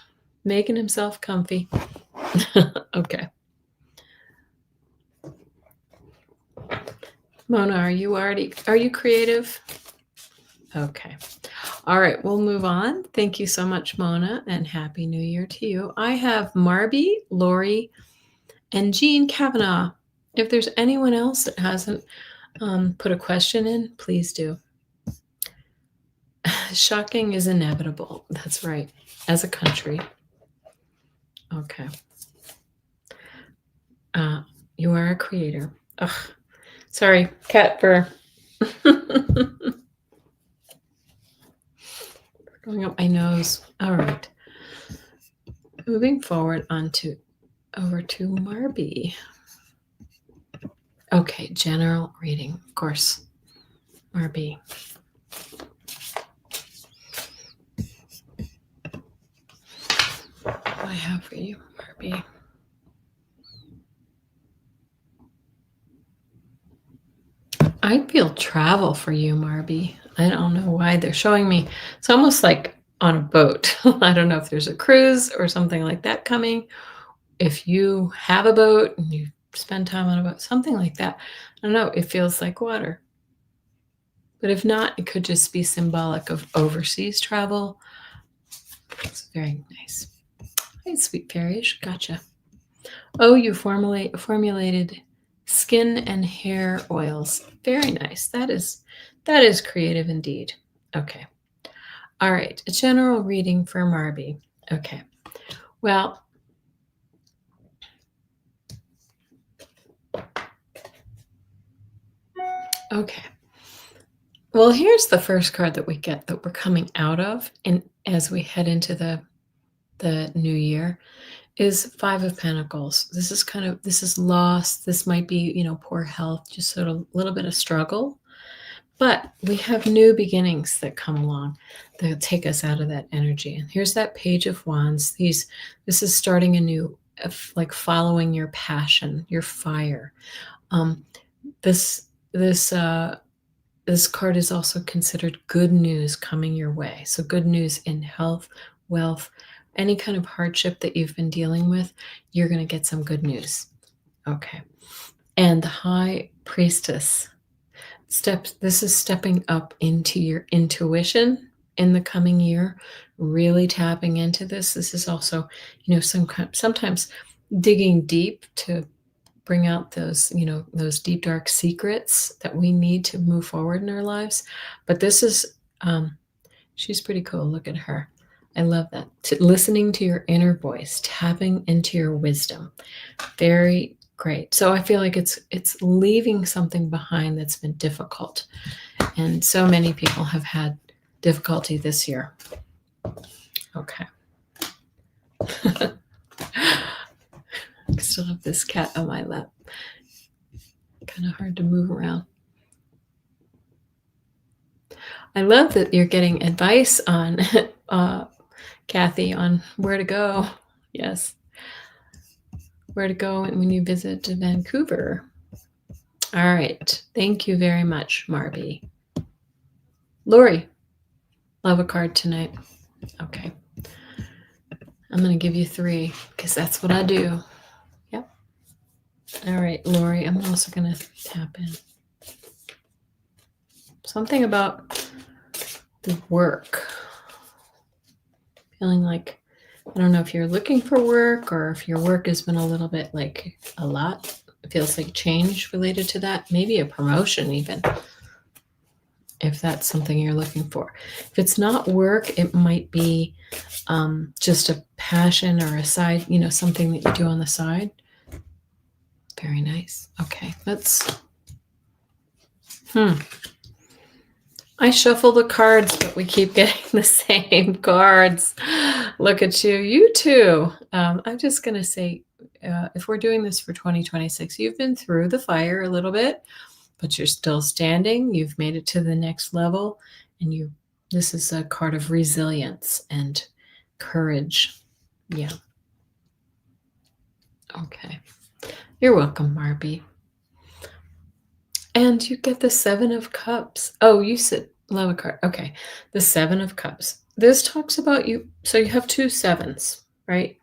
making himself comfy. Okay. Mona, are you creative? Okay. All right, we'll move on. Thank you so much, Mona, and Happy New Year to you. I have Marby, Lori, and Jean Kavanaugh. If there's anyone else that hasn't put a question in, please do. Shocking is inevitable. That's right. As a country. Okay. You are a creator. Ugh. Sorry, cat fur. Going up my nose. All right. Moving forward over to Marby. Okay, general reading, of course. Marby. What do I have for you, Marby? I feel travel for you, Marby. I don't know why they're showing me. It's almost like on a boat. I don't know if there's a cruise or something like that coming. If you have a boat and you spend time on a boat, something like that. I don't know. It feels like water. But if not, it could just be symbolic of overseas travel. It's very nice. Hey, sweet fairies. Gotcha. Oh, you formulated skin and hair oils. Very nice. That is creative indeed. Okay. All right. A general reading for Marby. Okay. Well, okay. Well, here's the first card that we get that we're coming out of, and as we head into the new year, is Five of Pentacles. This is loss. This might be, poor health, just sort of a little bit of struggle. But we have new beginnings that come along that take us out of that energy. And here's that Page of Wands. This is starting a new, like following your passion, your fire. This card is also considered good news coming your way. So good news in health, wealth, any kind of hardship that you've been dealing with, you're going to get some good news. Okay. And the High Priestess this is stepping up into your intuition in the coming year, really tapping into this. This is also, sometimes digging deep to bring out those, those deep, dark secrets that we need to move forward in our lives. But this is, she's pretty cool. Look at her. I love that. Listening to your inner voice, tapping into your wisdom. Very great. So I feel like it's leaving something behind that's been difficult. And so many people have had difficulty this year. Okay. I still have this cat on my lap. Kind of hard to move around. I love that you're getting advice on Kathy on where to go. Yes. Where to go when you visit Vancouver. All right. Thank you very much, Marby. Lori, love a card tonight. Okay. I'm going to give you 3 because that's what I do. Yep. All right, Lori, I'm also going to tap in. Something about the work. Feeling like, I don't know if you're looking for work or if your work has been a little bit like a lot. It feels like change related to that. Maybe a promotion even, if that's something you're looking for. If it's not work, it might be just a passion or a side, something that you do on the side. Very nice. Okay, let's. I shuffle the cards, but we keep getting the same cards. Look at you. You too. I'm just going to say, if we're doing this for 2026, you've been through the fire a little bit, but you're still standing. You've made it to the next level. And this is a card of resilience and courage. Yeah. Okay. You're welcome, Marby. And you get the 7 of Cups. Oh, you said love a card. Okay. The 7 of Cups. This talks about you. So you have 2 7s, right?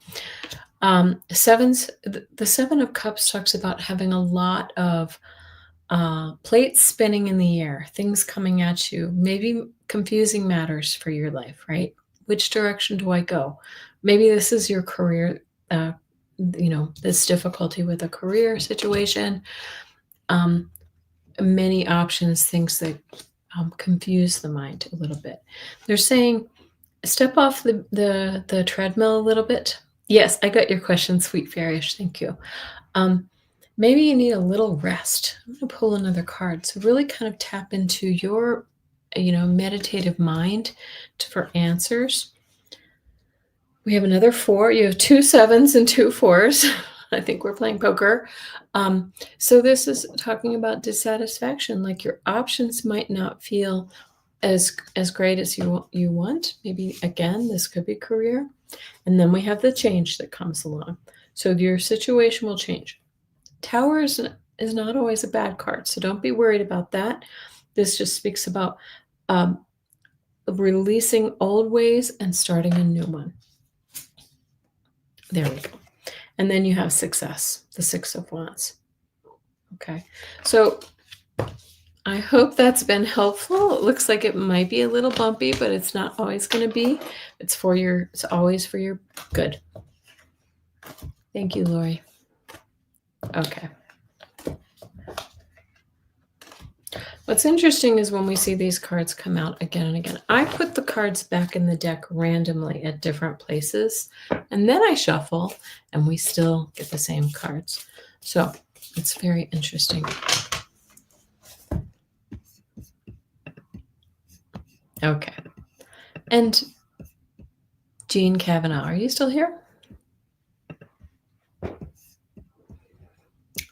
Sevens. The 7 of Cups talks about having a lot of plates spinning in the air, things coming at you, maybe confusing matters for your life, right? Which direction do I go? Maybe this is your career, this difficulty with a career situation. Many options, things that confuse the mind a little bit. They're saying, step off the treadmill a little bit. Yes, I got your question, sweet fairish. Thank you. Maybe you need a little rest. I'm going to pull another card. So really kind of tap into your, meditative mind for answers. We have another 4. You have 2 7s and 2 4s. I think we're playing poker. So this is talking about dissatisfaction. Like your options might not feel as great as you want. Maybe, again, this could be career. And then we have the change that comes along. So your situation will change. Tower is not always a bad card, so don't be worried about that. This just speaks about releasing old ways and starting a new one. There we go. And then you have success, the Six of Wands. Okay. So I hope that's been helpful. It looks like it might be a little bumpy, but it's not always going to be. It's always for your good. Thank you, Lori. Okay. What's interesting is when we see these cards come out again and again, I put the cards back in the deck randomly at different places, and then I shuffle, and we still get the same cards. So it's very interesting. Okay. And Jean Kavanaugh, are you still here?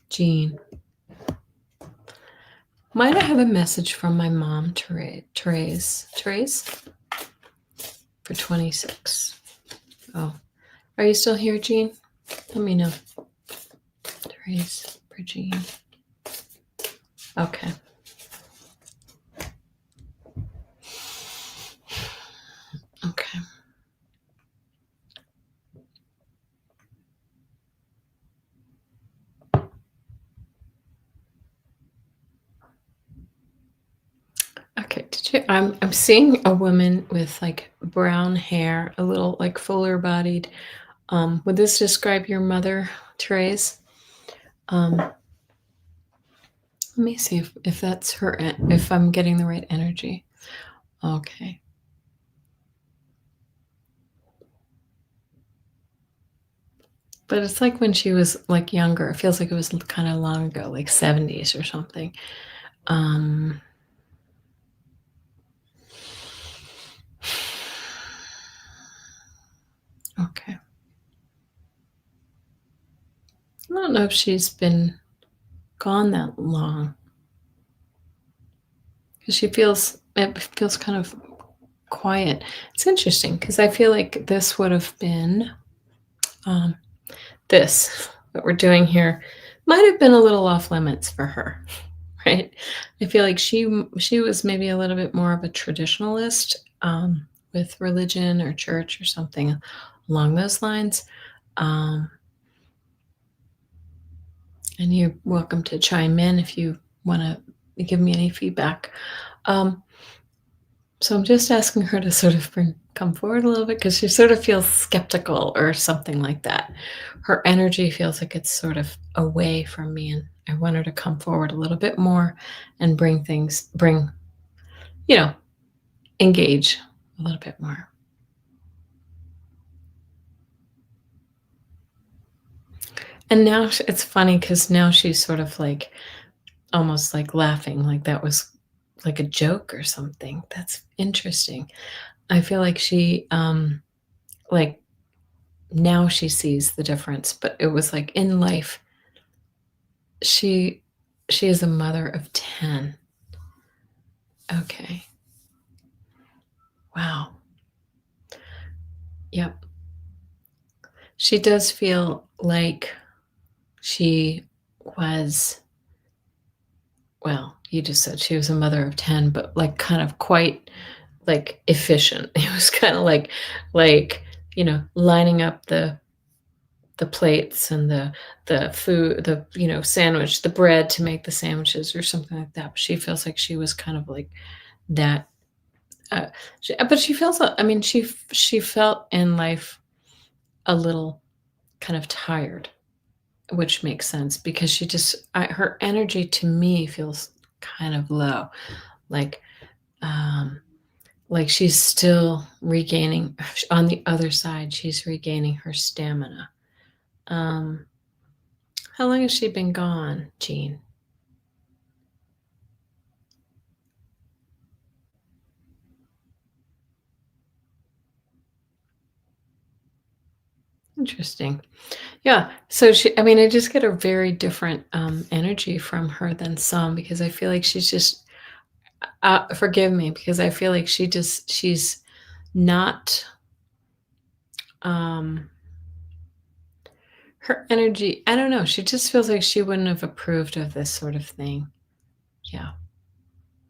Jean. Might I have a message from my mom, Therese? For 26. Oh, are you still here, Jean? Let me know. Therese for Jean. Okay. Okay. Okay, I'm seeing a woman with like brown hair, a little like fuller bodied. Would this describe your mother, Therese? Let me see if that's her, if I'm getting the right energy. Okay. But it's like when she was like younger. It feels like it was kind of long ago, like 70s or something. Okay. I don't know if she's been gone that long. Because it feels kind of quiet. It's interesting because I feel like this would have been this, what we're doing here, might have been a little off limits for her, right? I feel like she was maybe a little bit more of a traditionalist with religion or church or something along those lines. And you're welcome to chime in if you want to give me any feedback. So I'm just asking her to sort of come forward a little bit because she sort of feels skeptical or something like that. Her energy feels like it's sort of away from me, and I want her to come forward a little bit more and engage a little bit more. And now it's funny because now she's sort of like almost like laughing, like that was like a joke or something. That's interesting. I feel like she like now she sees the difference, but it was like in life she is a mother of 10. Okay. Wow. Yep. She does feel like she was, well, you just said she was a mother of 10, but like kind of quite like efficient. It was kind of like lining up the plates and the food, the sandwich, the bread to make the sandwiches or something like that. But she feels like she was kind of like that. But she feels, I mean, she felt in life a little kind of tired, which makes sense because she just, her energy to me feels kind of low, like she's still regaining on the other side. She's regaining her stamina. How long has she been gone, Jean? Interesting. Yeah. So I just get a very different energy from her than some because I feel like she's just, forgive me, because I feel like she's not, her energy, I don't know. She just feels like she wouldn't have approved of this sort of thing. Yeah.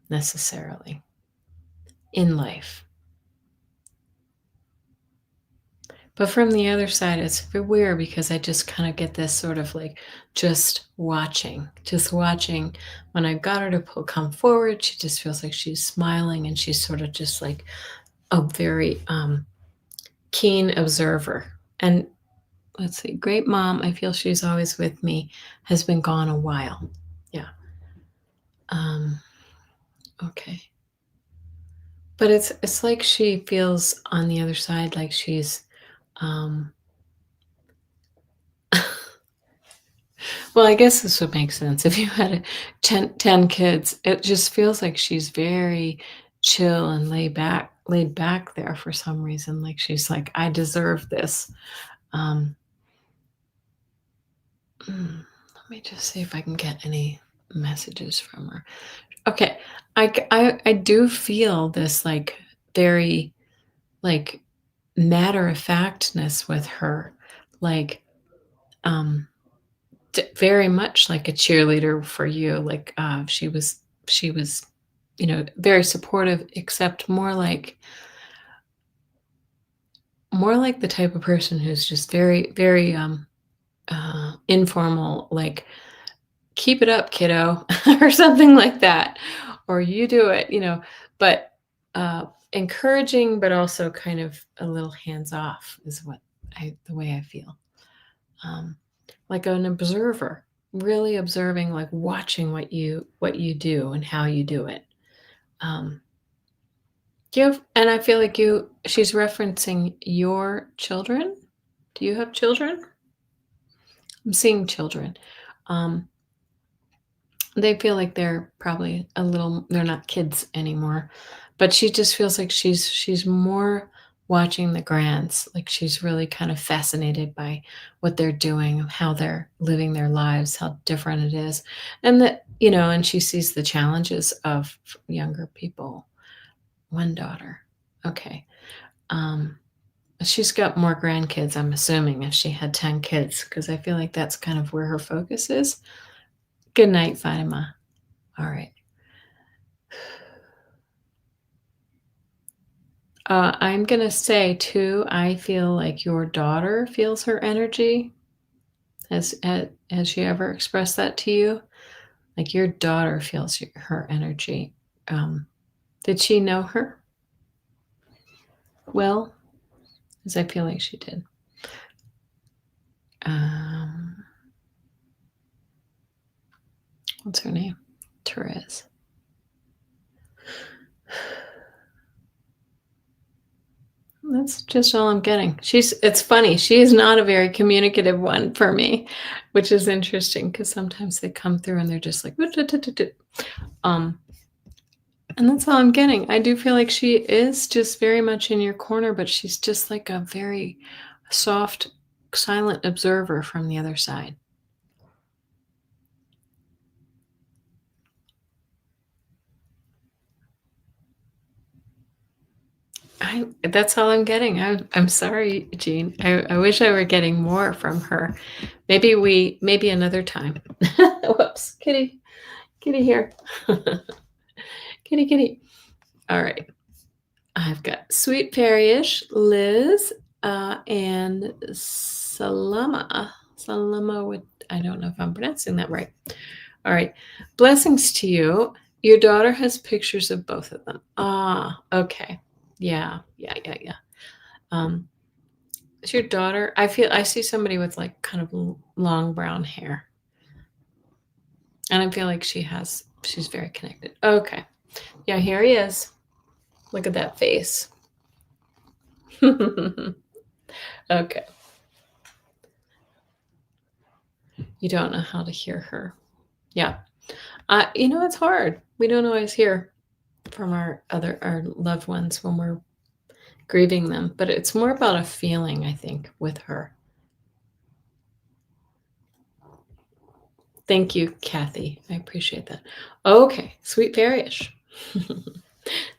Necessarily in life. But from the other side, it's weird because I just kind of get this sort of like just watching. When I got her to come forward, she just feels like she's smiling and she's sort of just like a very keen observer. And let's see, great mom, I feel she's always with me, has been gone a while. Yeah. Okay. But it's like she feels on the other side like she's um well, I guess this would make sense. If you had 10 kids, it just feels like she's very chill and laid back there for some reason. Like she's like, I deserve this. Um, let me just see if I can get any messages from her. Okay. I do feel this like very like matter of factness with her. Like, um, very much like a cheerleader for you. Like she was, very supportive, except more like the type of person who's just very, very informal, like keep it up, kiddo, or something like that, or you do it, but encouraging, but also kind of a little hands off is the way I feel. Um, like an observer, really observing, like watching what you do and how you do it. Um, and I feel like she's referencing your children. Do you have children? I'm seeing children. Um, they feel like they're probably they're not kids anymore, but she just feels like she's more watching the grands. Like she's really kind of fascinated by what they're doing, how they're living their lives, how different it is. And and she sees the challenges of younger people. One daughter. Okay. Um, she's got more grandkids, I'm assuming, if she had 10 kids, because I feel like that's kind of where her focus is. Good night, Fatima. All right. I'm going to say, too, I feel like your daughter feels her energy. Has she ever expressed that to you? Like your daughter feels her energy. Did she know her? Well, as I feel like she did. What's her name? Therese. That's just all I'm getting. It's funny. She is not a very communicative one for me, which is interesting because sometimes they come through and they're just like, um, and that's all I'm getting. I do feel like she is just very much in your corner, but she's just like a very soft, silent observer from the other side. That's all I'm getting. I'm sorry, Jean. I wish I were getting more from her. Maybe another time. Whoops, kitty here. Kitty. All right. I've got Sweet Fairyish, Liz, and Salama. I don't know if I'm pronouncing that right. All right. Blessings to you. Your daughter has pictures of both of them. Ah, okay. Yeah. Is your daughter? I see somebody with like kind of long brown hair, and I feel like she's very connected. Okay. Yeah, here he is. Look at that face. Okay. You don't know how to hear her. Yeah. It's hard. We don't always hear from our loved ones when we're grieving them, but it's more about a feeling, I think, with her. Thank you, Kathy. I appreciate that. Okay, Sweet Fairyish.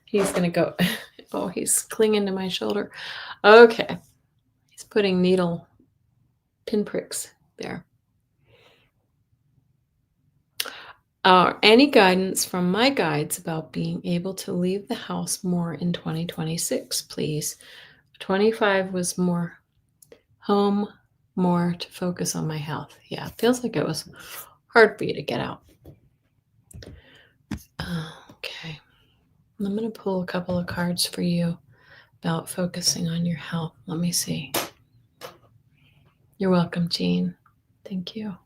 He's gonna go. Oh, he's clinging to my shoulder. Okay. He's putting needle pinpricks there. Any guidance from my guides about being able to leave the house more in 2026, please? 25 was more home more to focus on my health. Yeah, it feels like it was hard for you to get out. Okay. I'm going to pull a couple of cards for you about focusing on your health. Let me see. You're welcome, Jean. Thank you.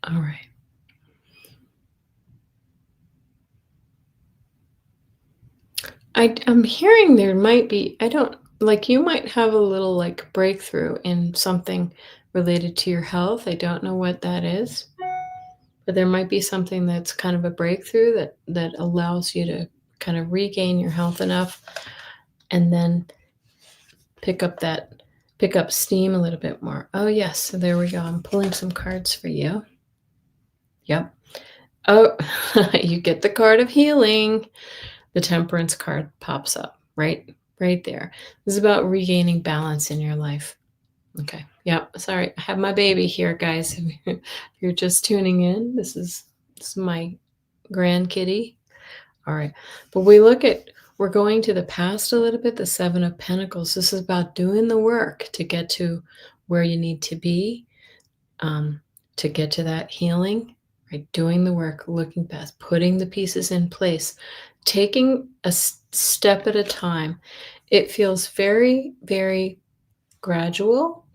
All right. I'm hearing there might be, I don't, like you might have a little like breakthrough in something related to your health. I don't know what that is, but there might be something that's kind of a breakthrough that allows you to kind of regain your health enough and then pick up steam a little bit more. Oh yes, so there we go. I'm pulling some cards for you. Yep. Oh, you get the card of healing. The Temperance card pops up right there. This is about regaining balance in your life. Okay. Yep. Sorry, I have my baby here, guys. If you're just tuning in, this is my grand kitty. All right. But we're going to the past a little bit, the Seven of Pentacles. This is about doing the work to get to where you need to be, to get to that healing, right? Doing the work, looking past, putting the pieces in place, taking a step at a time. It feels very, very gradual.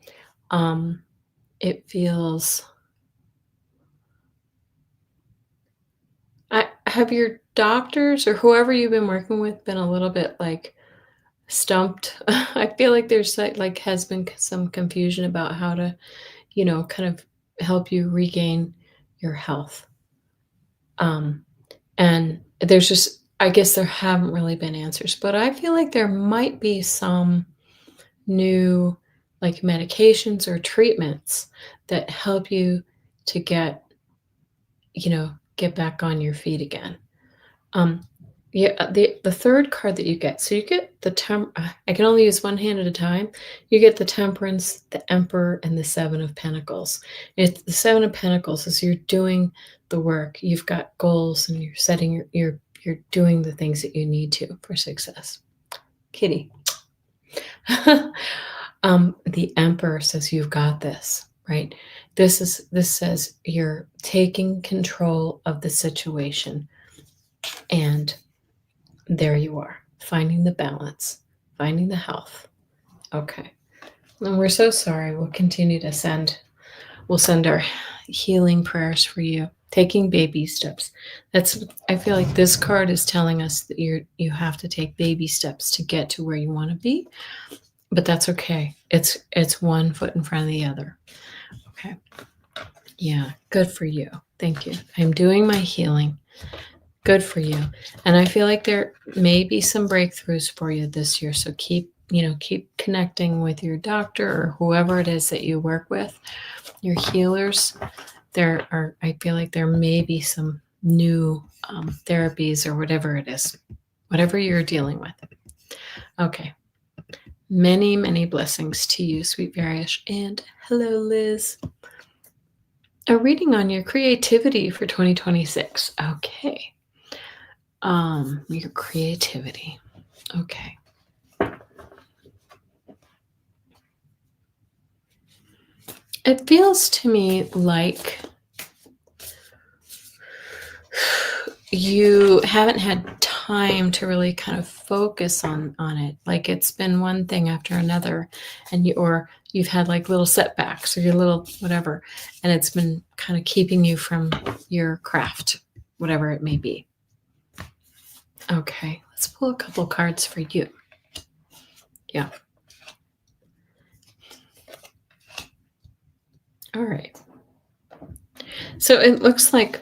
It feels. Have your doctors or whoever you've been working with been a little bit like stumped? I feel like there's like has been some confusion about how to, kind of help you regain your health. And there's just, I guess there haven't really been answers, but I feel like there might be some new like medications or treatments that help you to get back on your feet again. Yeah, the third card that you get, so you get I can only use one hand at a time. You get the Temperance, the Emperor, and the Seven of Pentacles. It's the Seven of Pentacles is you're doing the work. You've got goals, and you're setting you're doing the things that you need to for success. Kitty. The Emperor says you've got this, right? This says you're taking control of the situation, and there you are, finding the balance, finding the health. Okay. And we're so sorry. We'll send our healing prayers for you. Taking baby steps. I feel like this card is telling us that you have to take baby steps to get to where you want to be. But that's okay. It's one foot in front of the other. Okay. Yeah, good for you. Thank you. I'm doing my healing. Good for you. And I feel like there may be some breakthroughs for you this year. So keep connecting with your doctor or whoever it is that you work with, your healers. I feel like there may be some new therapies or whatever it is, whatever you're dealing with. Okay. Many, many blessings to you, sweet Varish. And hello, Liz. A reading on your creativity for 2026. Okay. Your creativity. Okay. It feels to me like you haven't had time to really kind of focus on it. Like it's been one thing after another, and you've had like little setbacks or your little whatever, and it's been kind of keeping you from your craft, whatever it may be. Okay, let's pull a couple cards for you. Yeah. All right. So it looks like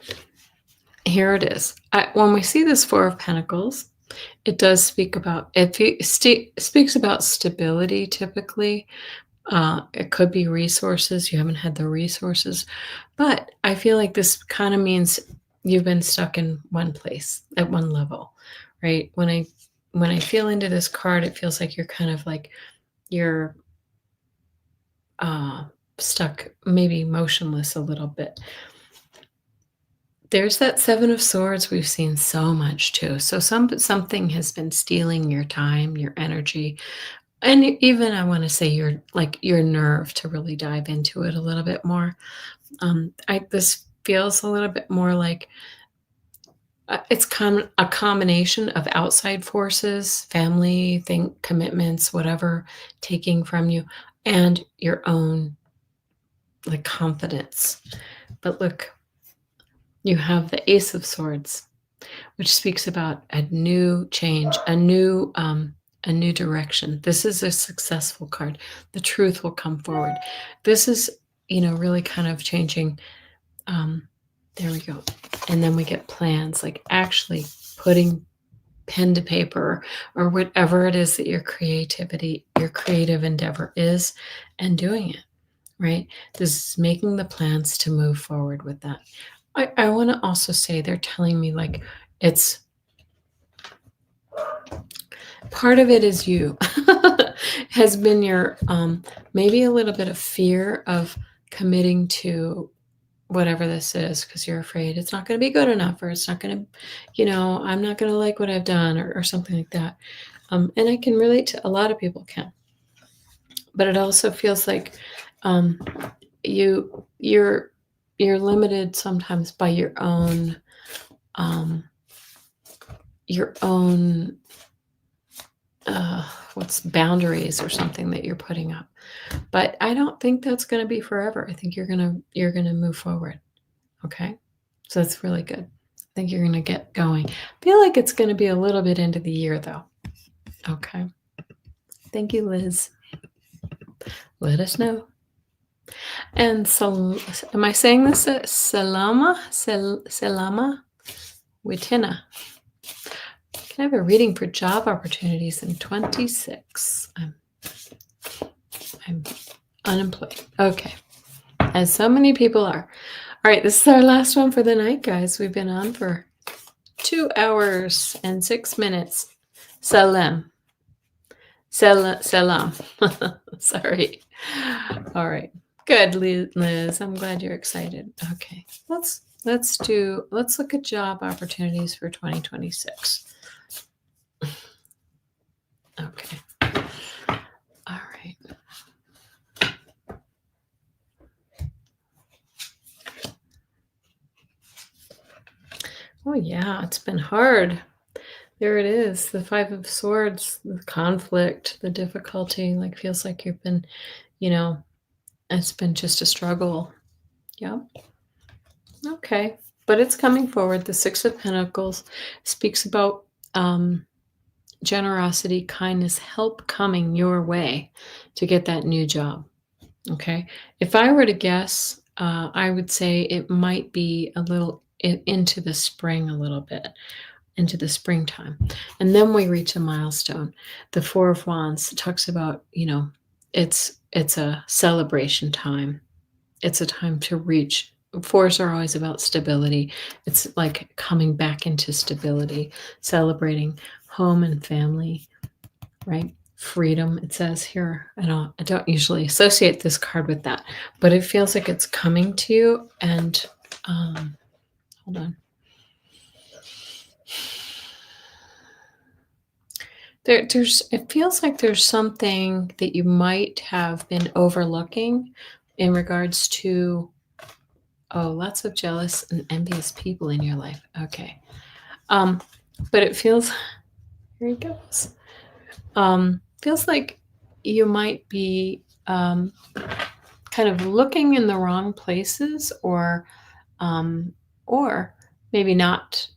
here it is. When we see this Four of Pentacles, it does speak about speaks about stability typically. It could be resources. You haven't had the resources, but I feel like this kind of means you've been stuck in one place at one level, right? When I feel into this card, it feels like you're kind of like you're stuck, maybe motionless a little bit. There's that 7 of Swords we've seen so much too. So something has been stealing your time, your energy, and even I wanna say your nerve to really dive into it a little bit more. I This feels a little bit more like, it's a combination of outside forces, family, commitments, whatever, taking from you, and your own, like, confidence. But look, you have the Ace of Swords, which speaks about a new change, a new direction. This is a successful card. The truth will come forward. This is, really kind of changing. There we go. And then we get plans, like actually putting pen to paper or whatever it is that your creative endeavor is, and doing it, right? This is making the plans to move forward with that. I want to also say they're telling me like it's part of it is you has been your maybe a little bit of fear of committing to whatever this is because you're afraid it's not going to be good enough, or it's not going to, I'm not going to like what I've done, or something like that. And I can relate to, a lot of people can, but it also feels like um, you're limited sometimes by your own what's boundaries or something that you're putting up. But I don't think that's going to be forever. I think you're going to move forward. Okay. So that's really good. I think you're going to get going. I feel like it's going to be a little bit into the year though. Okay. Thank you, Liz. Let us know. And so, am I saying this? Selama Witina. Can I have a reading for job opportunities in 26? I'm unemployed. Okay. As so many people are. All right, this is our last one for the night, guys. We've been on for 2 hours and 6 minutes. Salam. Salam. Sorry. All right. Good, Liz. I'm glad you're excited. Okay. Let's look at job opportunities for 2026. Okay. All right. Oh yeah, it's been hard. There it is, the 5 of Swords, the conflict, the difficulty, like feels like you've been, it's been just a struggle. Yeah. Okay. But it's coming forward. The 6 of Pentacles speaks about generosity, kindness, help coming your way to get that new job. Okay. If I were to guess, I would say it might be a little into the spring, a little bit into the springtime. And then we reach a milestone. The 4 of Wands talks about, it's a celebration time. It's a time to reach. 4s are always about stability. It's like coming back into stability, celebrating home and family, right? Freedom, it says here. I don't usually associate this card with that, but it feels like it's coming to you. And hold on. It feels like there's something that you might have been overlooking in regards to, lots of jealous and envious people in your life. Okay. But it feels, here he goes. Feels like you might be kind of looking in the wrong places, or maybe not.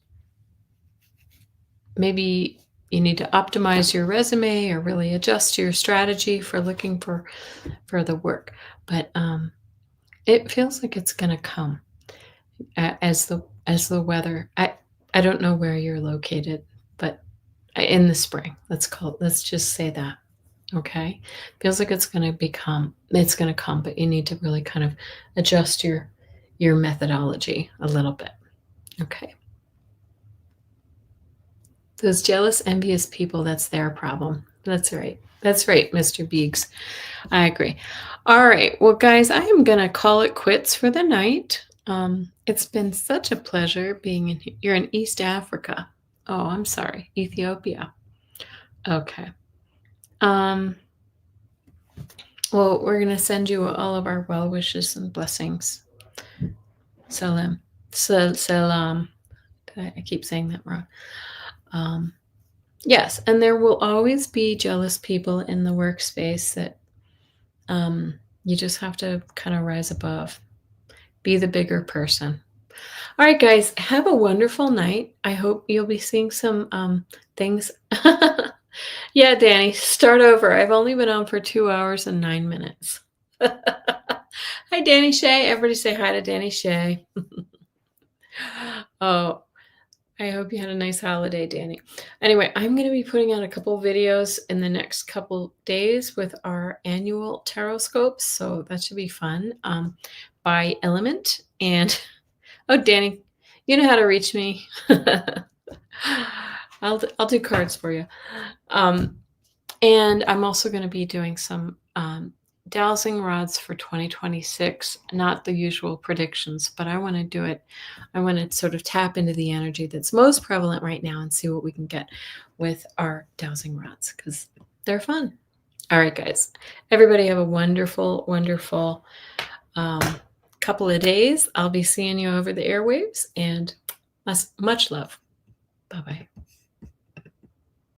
Maybe you need to optimize your resume or really adjust your strategy for looking for the work. But it feels like it's going to come as the weather. I don't know where you're located, but in the spring. Let's just say that. Okay. Feels like it's going to come, but you need to really kind of adjust your methodology a little bit. Okay. Those jealous, envious people, that's their problem. That's right. That's right, Mr. Beeks. I agree. All right. Well, guys, I am going to call it quits for the night. It's been such a pleasure being in here. You're in East Africa. Oh, I'm sorry. Ethiopia. Okay. Well, we're going to send you all of our well wishes and blessings. Salam. Salam. I keep saying that wrong. Yes, and there will always be jealous people in the workspace that you just have to kind of rise above. Be the bigger person. All right, guys, have a wonderful night. I hope you'll be seeing some things. Yeah, Danny, start over. I've only been on for 2 hours and 9 minutes. Hi, Danny Shay. Everybody say hi to Danny Shay. Oh, I hope you had a nice holiday, Danny. Anyway, I'm going to be putting out a couple videos in the next couple days with our annual TarotScopes, so that should be fun, by element. And, oh, Danny, you know how to reach me. I'll do cards for you. And I'm also going to be doing some dowsing rods for 2026, not the usual predictions, but I want to do it. I want to sort of tap into the energy that's most prevalent right now and see what we can get with our dowsing rods because they're fun. All right, guys. Everybody have a wonderful, wonderful couple of days. I'll be seeing you over the airwaves and much love. Bye-bye.